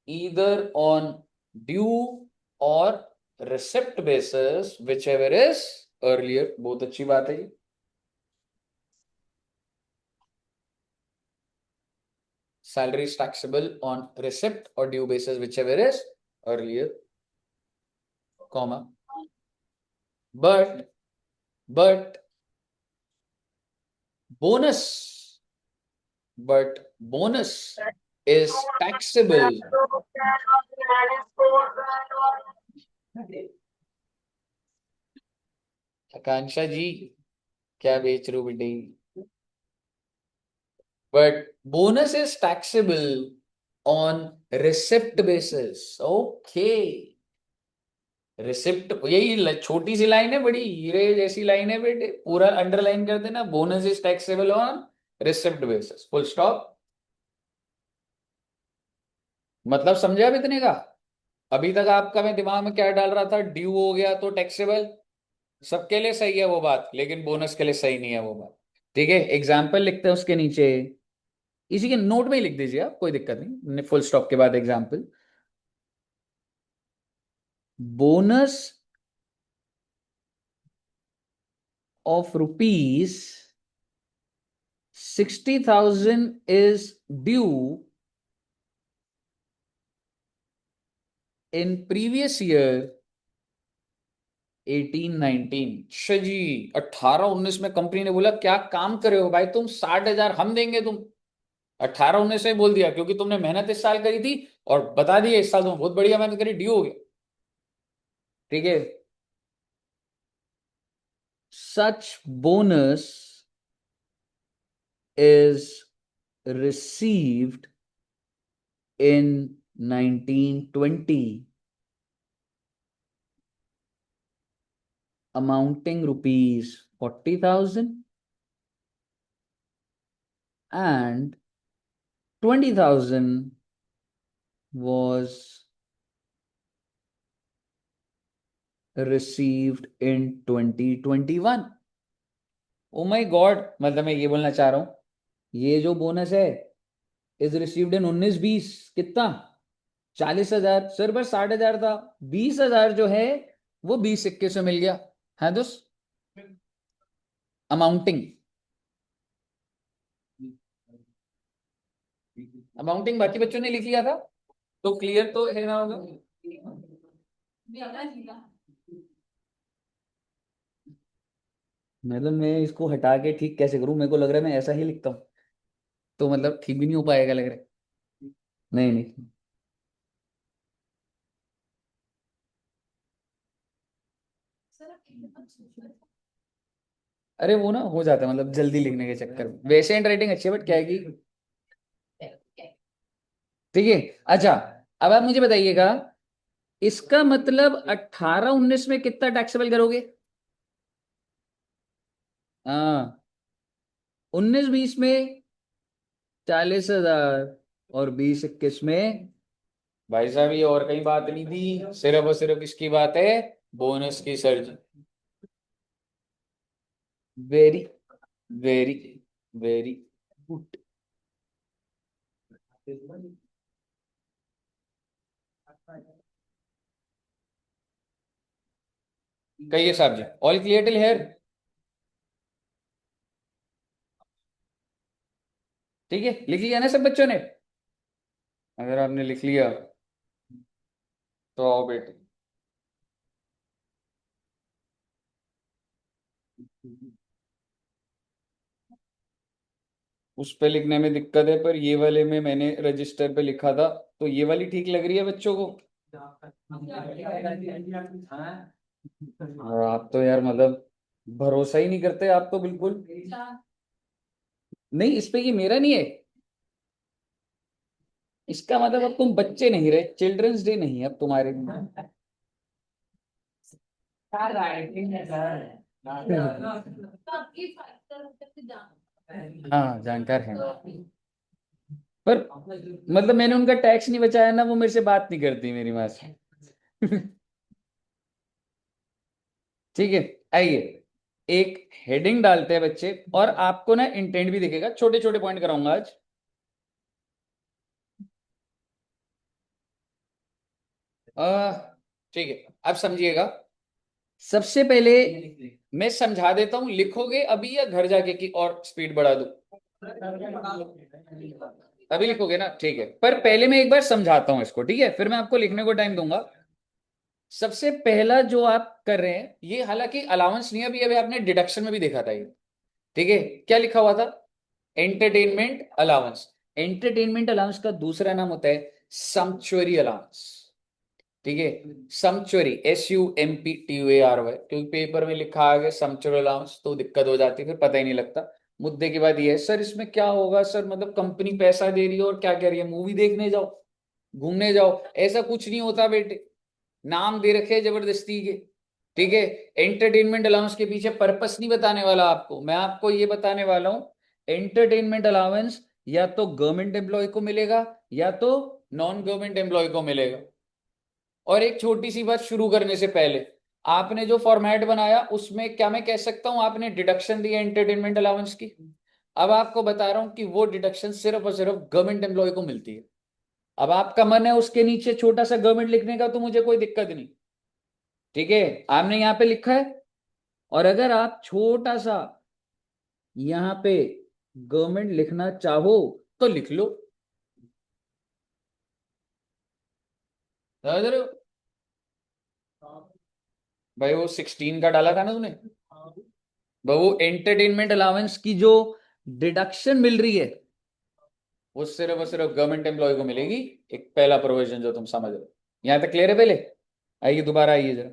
either on due or receipt basis, whichever is earlier। बहुत अच्छी बात है ये। Salary is taxable on receipt or due basis, whichever is earlier, comma, but bonus bonus is taxable। आकांक्षा जी क्या बेच रहे हो बेटे? But bonus is taxable on receipt basis. Okay, receipt, यही छोटी सी लाइन है, बड़ी हीरे जैसी लाइन है बेटे, पूरा अंडरलाइन कर देना, bonus is taxable on receipt basis, full stop. मतलब समझे अब इतने का? अभी तक आपका मैं दिमाग में क्या डाल रहा था, ड्यू हो गया तो टैक्सेबल, सबके लिए सही है वो बात, लेकिन बोनस के लिए सही नहीं है वो बात। ठीक है, एग्जाम्पल लिखते हैं उसके नीचे, इसी के नोट में ही लिख दीजिए आप, कोई दिक्कत नहीं, फुल स्टॉप के बाद example. Bonus of rupees 60,000 is due in previous year 18-19। जी 18-19 में कंपनी ने बोला क्या काम करे हो भाई तुम, 60,000 हम देंगे, तुम 18-19 में बोल दिया क्योंकि तुमने मेहनत इस साल करी थी और बता दिया इस साल तुम बहुत बढ़िया मेहनत करी, ड्यू हो गया। ठीक है, सच bonus is received in 1920 amounting rupees 40,000 and 20,000 was received in 2021। O my God, मतलब मैं ये बोलना चाह रहा हूं, ये जो बोनस है इज रिसीव्ड इन 19-20 कितना, 40,000 सर, बस 60,000 था, 20,000 जो है वो 20-21 में मिल गया है दोस्त, अमाउंटिंग। अमाउंटिंग बाकी बच्चों ने लिख लिया था, तो क्लियर तो है ना होगा। मतलब मैं इसको हटा के ठीक कैसे करूं, मेरे को लग रहा है मैं ऐसा ही लिखता हूँ तो मतलब ठीक भी नहीं हो पाएगा लग रहा है। नहीं नहीं, अरे वो ना हो जाता है मतलब जल्दी लिखने के चक्कर में, वैसे हैंड राइटिंग अच्छी है बट क्या है कि, ठीक है। अच्छा, अब आप मुझे बताइएगा, इसका मतलब 18-19 में कितना टैक्सेबल करोगे? हाँ, 19-20 में 40,000, और 20-21 में, भाई साहब ये और कहीं बात नहीं थी, सिर्फ और सिर्फ इसकी बात है, बोनस की sir ji. Very very very good. कहिए साहब जी, ऑल क्लियर टिल हेयर? ठीक है, लिख लिया ना सब बच्चों ने? अगर आपने लिख लिया तो आओ बेटे। उस पे लिखने में दिक्कत है, पर ये वाले में मैंने रजिस्टर पे लिखा था, तो ये वाली ठीक लग रही है बच्चों को। और आप तो यार मतलब भरोसा ही नहीं करते आप तो बिल्कुल। नहीं, इस पे ये मेरा नहीं है, इसका मतलब अब तुम बच्चे नहीं रहे, चिल्ड्रंस डे नहीं है अब तुम्हारे लिए। हाँ जानकार है, पर मतलब मैंने उनका टैक्स नहीं बचाया ना, वो मेरे से बात नहीं करती मेरी माँ से। ठीक है, आइए एक हेडिंग डालते हैं बच्चे, और आपको ना इंटेंट भी दिखेगा, छोटे छोटे पॉइंट कराऊंगा आज। आ, ठीक है, अब समझिएगा। सबसे पहले मैं समझा देता हूं, लिखोगे अभी या घर जाके की और स्पीड बढ़ा दूं? अभी लिखोगे ना, ठीक है, पर पहले मैं एक बार समझाता हूं इसको, ठीक है, फिर मैं आपको लिखने को टाइम दूंगा। सबसे पहला जो आप कर रहे हैं, ये हालांकि अलाउंस नहीं है, अभी अभी आपने डिडक्शन में भी देखा था ये, ठीक है। क्या लिखा हुआ था? Entertainment allowance. एंटरटेनमेंट अलाउंस का दूसरा नाम होता है सम्पचुअरी अलाउंस, ठीक है। सम्पचुअरी, SUMPTUARY, क्योंकि पेपर में लिखा आ गया सम्पचुअरी अलाउंस तो दिक्कत हो जाती है, फिर पता ही नहीं लगता। मुद्दे की बात यह है, सर इसमें क्या होगा सर, मतलब कंपनी पैसा दे रही है और क्या कह रही है, मूवी देखने जाओ, घूमने जाओ, ऐसा कुछ नहीं होता बेटे, नाम दे रखे हैं जबरदस्ती के, ठीक है। एंटरटेनमेंट अलाउंस के पीछे पर्पस नहीं बताने वाला आपको, मैं आपको ये बताने वाला हूं, एंटरटेनमेंट अलाउंस या तो गवर्नमेंट एम्प्लॉय को मिलेगा या तो नॉन गवर्नमेंट एम्प्लॉय को मिलेगा। और एक छोटी सी बात शुरू करने से पहले, आपने जो फॉर्मेट बनाया उसमें क्या मैं कह सकता हूं, आपने डिडक्शन दी एंटरटेनमेंट अलाउंस की, अब आपको बता रहा हूं कि वो डिडक्शन सिर्फ और सिर्फ गवर्नमेंट एम्प्लॉय को मिलती है। अब आपका मन है उसके नीचे छोटा सा गवर्नमेंट लिखने का, तो मुझे कोई दिक्कत नहीं, ठीक है, आपने यहां पे लिखा है। और अगर आप छोटा सा यहां पे गवर्नमेंट लिखना चाहो तो लिख लो, समझ रहे हो? भाई वो 16 का डाला था ना तूने, भाई वो एंटरटेनमेंट अलाउंस की जो डिडक्शन मिल रही है वो सिर्फ और सिर्फ गवर्नमेंट एम्प्लॉय को मिलेगी। एक पहला प्रोविजन जो तुम समझ रहे हो, यहां तक क्लियर है? पहले आइए, दोबारा आइए जरा,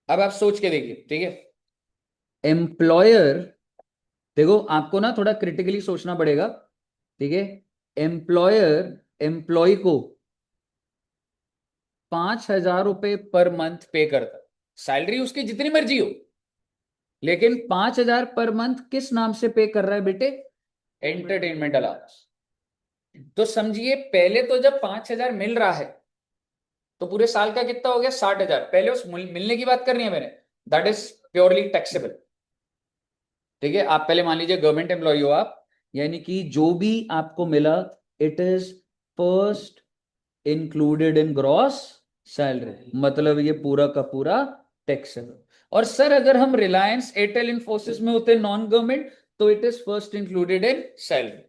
अब आप सोच के देखिए, ठीक है। एम्प्लॉयर, देखो आपको ना थोड़ा क्रिटिकली सोचना पड़ेगा, ठीक है। एम्प्लॉयर एम्प्लॉय को 5,000 रुपए पर मंथ पे करता, सैलरी उसकी जितनी मर्जी हो, लेकिन 5,000 पर मंथ किस नाम से पे कर रहा है बेटे? Entertainment allowance. तो समझिए, पहले तो जब 5,000 मिल रहा है तो पूरे साल का कितना हो गया? 60,000। पहले उस मिलने की बात करनी है मैंने, दैट इज प्योरली टैक्सेबल, ठीक है। आप पहले मान लीजिए गवर्नमेंट एम्प्लॉय हो आप, यानी कि जो भी आपको मिला it is first included in gross salary, मतलब ये पूरा का पूरा टैक्सेबल। और सर अगर हम रिलायंस एयरटेल इन्फोसिस में होते नॉन गवर्नमेंट, तो it is first included in salary.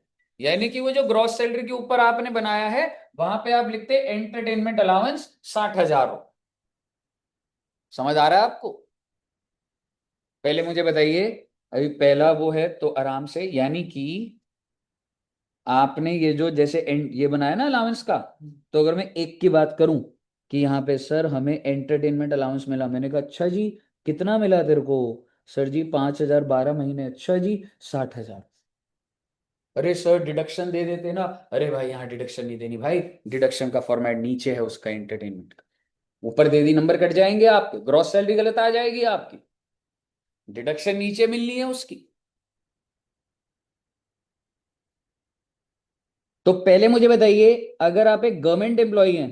यानी कि वो जो ग्रॉस सैलरी के ऊपर आपने बनाया है वहां पे आप लिखते एंटरटेनमेंट अलाउंस 60,000 हो। समझ आ रहा है आपको? पहले मुझे बताइए, अभी पहला वो है तो आराम से, यानी कि आपने ये जो जैसे ये बनाया ना अलाउंस का, तो अगर मैं एक की बात करूं कि यहाँ पे सर हमें एंटरटेनमेंट अलाउंस मिला, मैंने कहा अच्छा जी कितना मिला तेरे को? सर जी 5,000 12 महीने। अच्छा जी 60,000। अरे सर डिडक्शन दे देते ना। अरे भाई यहाँ डिडक्शन नहीं देनी भाई, डिडक्शन का फॉर्मेट नीचे है उसका एंटरटेनमेंट का। ऊपर दे दी नंबर कट जाएंगे आपके, ग्रॉस सैलरी गलत आ जाएगी आपकी, डिडक्शन नीचे मिलनी है उसकी। तो पहले मुझे बताइए, अगर आप एक गवर्नमेंट एम्प्लॉई हैं,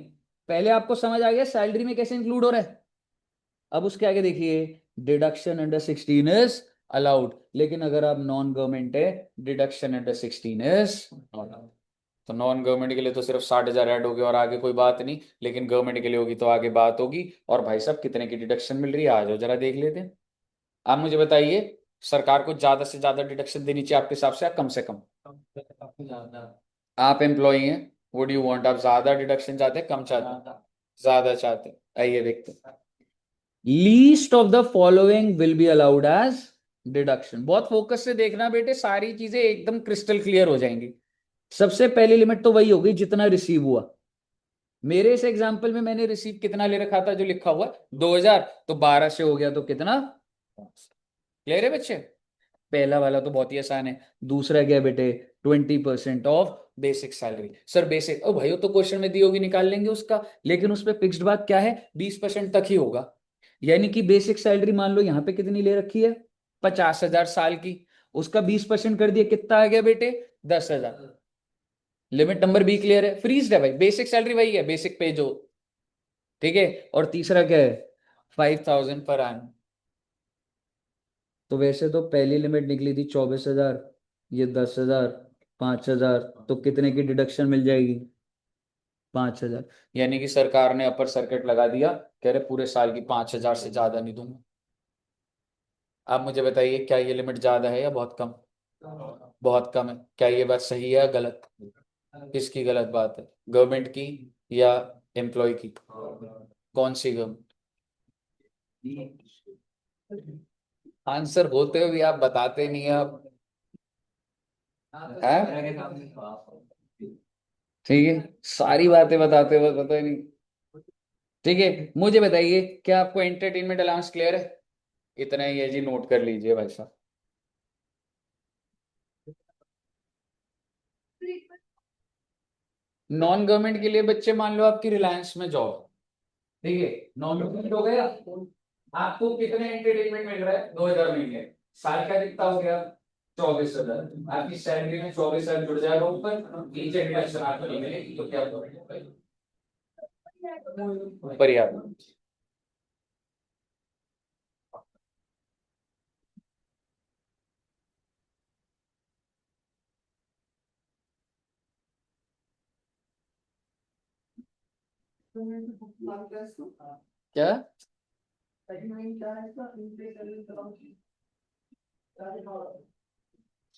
पहले आपको समझ आ गया सैलरी में कैसे इंक्लूड हो रहा है। अब उसके आगे देखिए, डिडक्शन अंडर 16 इज अलाउड, लेकिन अगर आप नॉन गवर्नमेंट है, deduction under 16 is not allowed. तो नॉन गवर्नमेंट के लिए तो सिर्फ 60,000 ऐड हो गया और आगे कोई बात नहीं, लेकिन गवर्नमेंट के लिए होगी तो आगे बात होगी। और भाई साहब कितने की डिडक्शन मिल रही है, आ जाओ जरा देख लेते हैं। आप मुझे बताइए, सरकार को ज्यादा से ज्यादा डिडक्शन देनी चाहिए आपके हिसाब से या कम से कम? काफी ज्यादा। आप एम्प्लॉई हैं, वुड यू वांट, आप ज्यादा डिडक्शन चाहते हैं कम चाहते हैं? ज्यादा चाहते हैं। आइए देखते हैं। Least of the following will be allowed as deduction. बहुत फोकस से देखना बेटे, सारी चीजें एकदम क्रिस्टल क्लियर हो जाएंगी। सबसे पहली लिमिट तो वही होगी जितना रिसीव हुआ। मेरे इस एग्जांपल में मैंने रिसीव कितना ले रखा था जो लिखा हुआ 2,000, तो 12 से हो गया तो कितना? क्लियर है बच्चे? पहला वाला तो बहुत ही आसान है। दूसरा क्या है बेटे? 20% of basic salary. Sir basic, ओ भाई वो तो क्वेश्चन में दी होगी निकाल लेंगे उसका, लेकिन उसमें फिक्स्ड बात क्या है, 20% तक ही होगा। यानी कि बेसिक सैलरी मान लो यहाँ पे कितनी ले रखी है, 50,000 साल की, उसका 20% कर दिया, कितना आ गया बेटे? 10,000। लिमिट नंबर बी क्लियर है, फ्रीज है भाई, बेसिक सैलरी वही है, बेसिक पे जो, ठीक है। और तीसरा क्या है? 5,000 पर आन। तो वैसे तो पहली लिमिट निकली थी 24,000, ये 10,000, 5,000, तो कितने की डिडक्शन मिल जाएगी? 5,000। यानी कि सरकार ने अपर सर्किट लगा दिया, कह रहे पूरे साल की 5,000 से ज्यादा नहीं दूंगा। आप मुझे बताइए, क्या ये लिमिट ज्यादा है या बहुत कम? बहुत कम है। क्या ये बात सही है या गलत? किसकी गलत बात है, गवर्नमेंट की या एम्प्लॉय की? कौन सी गवर्नमेंट? आंसर होते हुए भी आप बताते नहीं आप, हैं? ठीक है, सारी बातें बताते हुए पता ही नहीं। ठीक है, मुझे बताइए क्या आपको एंटरटेनमेंट अलाउंस क्लियर है? इतना ही है जी, नोट कर लीजिए भाई साहब। नॉन गवर्नमेंट के लिए बच्चे, मान लो आपकी रिलायंस में जॉब, ठीक है, नॉन गवर्नमेंट हो गया, आपको कितने एंटरटेनमेंट मिल रहा है? 2,000 महीने। साल का कितना हो गया? 24,000। आपकी सैलरी में 24,000 जुड़ जाएगा ऊपर, नीचे डिडक्शन आपको नहीं मिलेगी, तो क्या करोगे? पर्याप्त। क्या?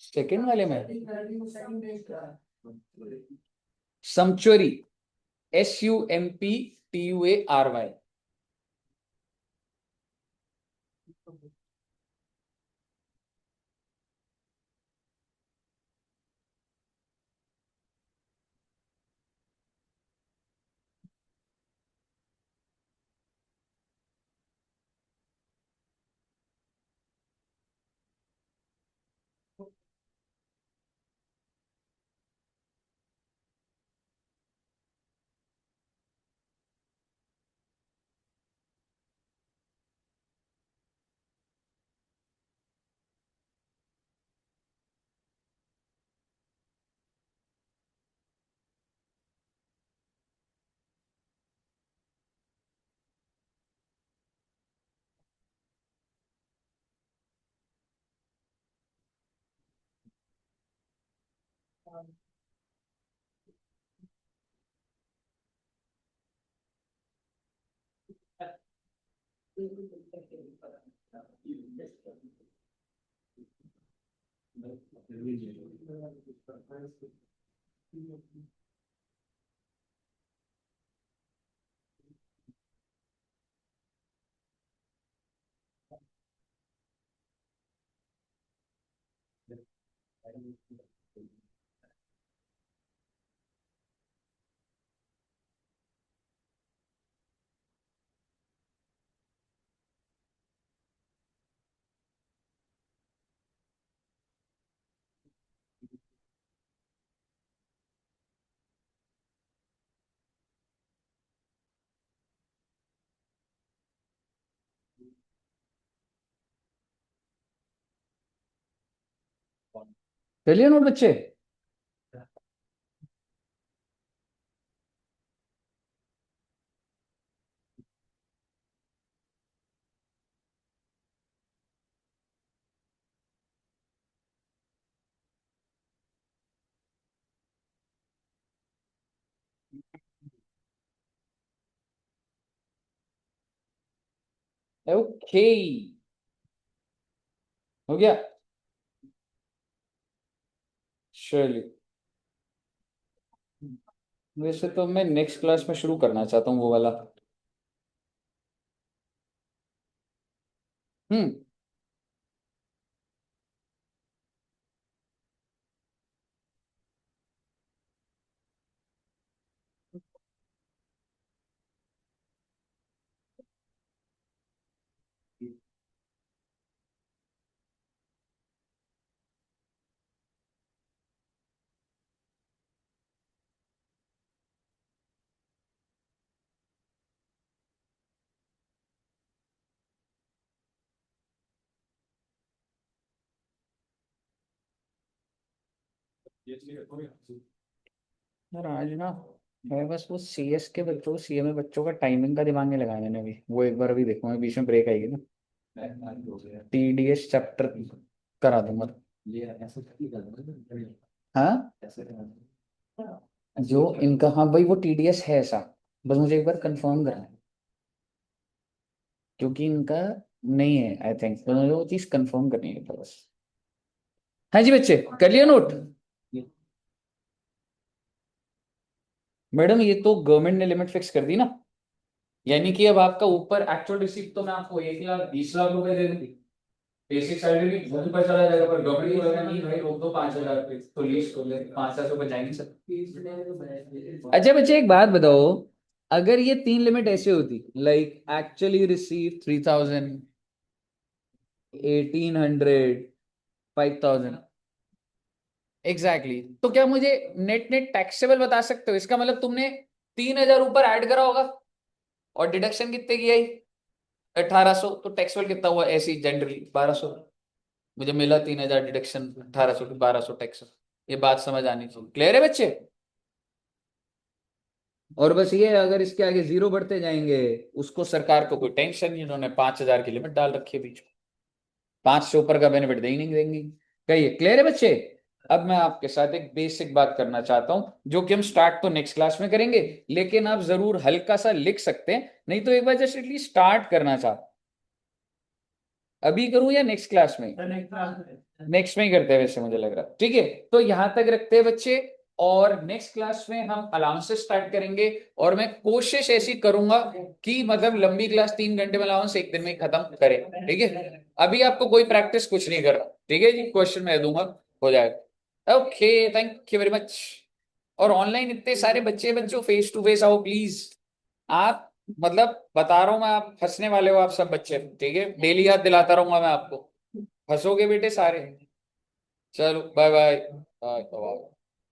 सेकंड वाले में समचुरी, SUMPTUARY। चलिए नोट बच्चे। ओके, हो गया। चलिए, वैसे तो मैं नेक्स्ट क्लास में शुरू करना चाहता हूँ वो वाला। हम्म। यार आज ना मैं बस वो CS के बच्चों, CMA बच्चों का टाइमिंग का दिमाग नहीं लगाया मैंने अभी। वो एक बार अभी देखूंगा, बीच में ब्रेक आएगी ना, TDS चैप्टर करा दूंगा। हाँ, जो इनका, हाँ भाई वो TDS है ऐसा, बस मुझे एक बार कंफर्म करना है, क्योंकि इनका नहीं है आई थिंक, तो मुझे वो चीज कंफर्म करनी है तो बस। हाँ जी बच्चे, कर लिया नोट? मैडम ये तो गवर्नमेंट ने लिमिट फिक्स कर दी ना, यानी कि अब आपका ऊपर एक्चुअल रिसीप्ट तो मैं आपको 1,20,00,000 रुपए दे दूंगी। बेसिक सैलरी भी वहीं पर चला जाएगा, पर गवर्नमेंट बोलेगा नहीं भाई रोक दो 5,000 रुपये, तो लीस्ट कर ले 5,000 रुपये जाएंगे सर। अच्छा बच्चे एक बात बताओ, अगर ये तीन लिमिट ऐसे होती, like actually receive 3,000, 1,800, 5,000, exactly exactly. तो क्या मुझे नेट नेट टैक्सेबल बता सकते हो? इसका मतलब तुमने 3,000 ऊपर ऐड करा होगा, और डिडक्शन कितने की आई? 1,800, तो टैक्सेबल कितना हुआ ऐसे ही जनरली? 1,200। मुझे मिला 3,000 डिडक्शन, 1,800 की 1,200 टैक्स। ये बात समझ आनी चाहिए, क्लियर है बच्चे? और बस ये अगर इसके आगे जीरो बढ़ते जाएंगे, उसको सरकार को कोई टेंशन नहीं, इन्होंने 5,000 की लिमिट डाल रखी है बीच में, 5 से ऊपर का बेनिफिट दे ही नहीं देंगे। कहिए क्लियर है बच्चे? अब मैं आपके साथ एक बेसिक बात करना चाहता हूं, जो कि हम स्टार्ट तो नेक्स्ट क्लास में करेंगे, लेकिन आप जरूर हल्का सा लिख सकते हैं, नहीं तो एक बार जस्ट एटलीस्ट स्टार्ट करना चाहता। अभी करूं या नेक्स्ट क्लास में? नेक्स्ट में ही करते हैं वैसे मुझे लग रहा है, ठीक है। तो यहां तक रखते हैं बच्चे, और नेक्स्ट क्लास में हम अलाउंसेस स्टार्ट करेंगे, और मैं कोशिश ऐसी करूंगा कि मतलब लंबी क्लास 3 घंटे में अलाउंस एक दिन में खत्म करें, ठीक है। अभी आपको कोई प्रैक्टिस कुछ नहीं करना, ठीक है जी, क्वेश्चन मैं दूंगा, हो जाएगा। Okay, thank you very much. और ऑनलाइन इतने सारे बच्चे बच्चों, फेस टू फेस आओ प्लीज। आप मतलब बता रहा हूं मैं, आप हंसने वाले हो आप सब बच्चे, ठीक है, डेली याद दिलाता रहूंगा मैं आपको, हंसोगे बेटे सारे। चलो बाय बाय बाय बाय।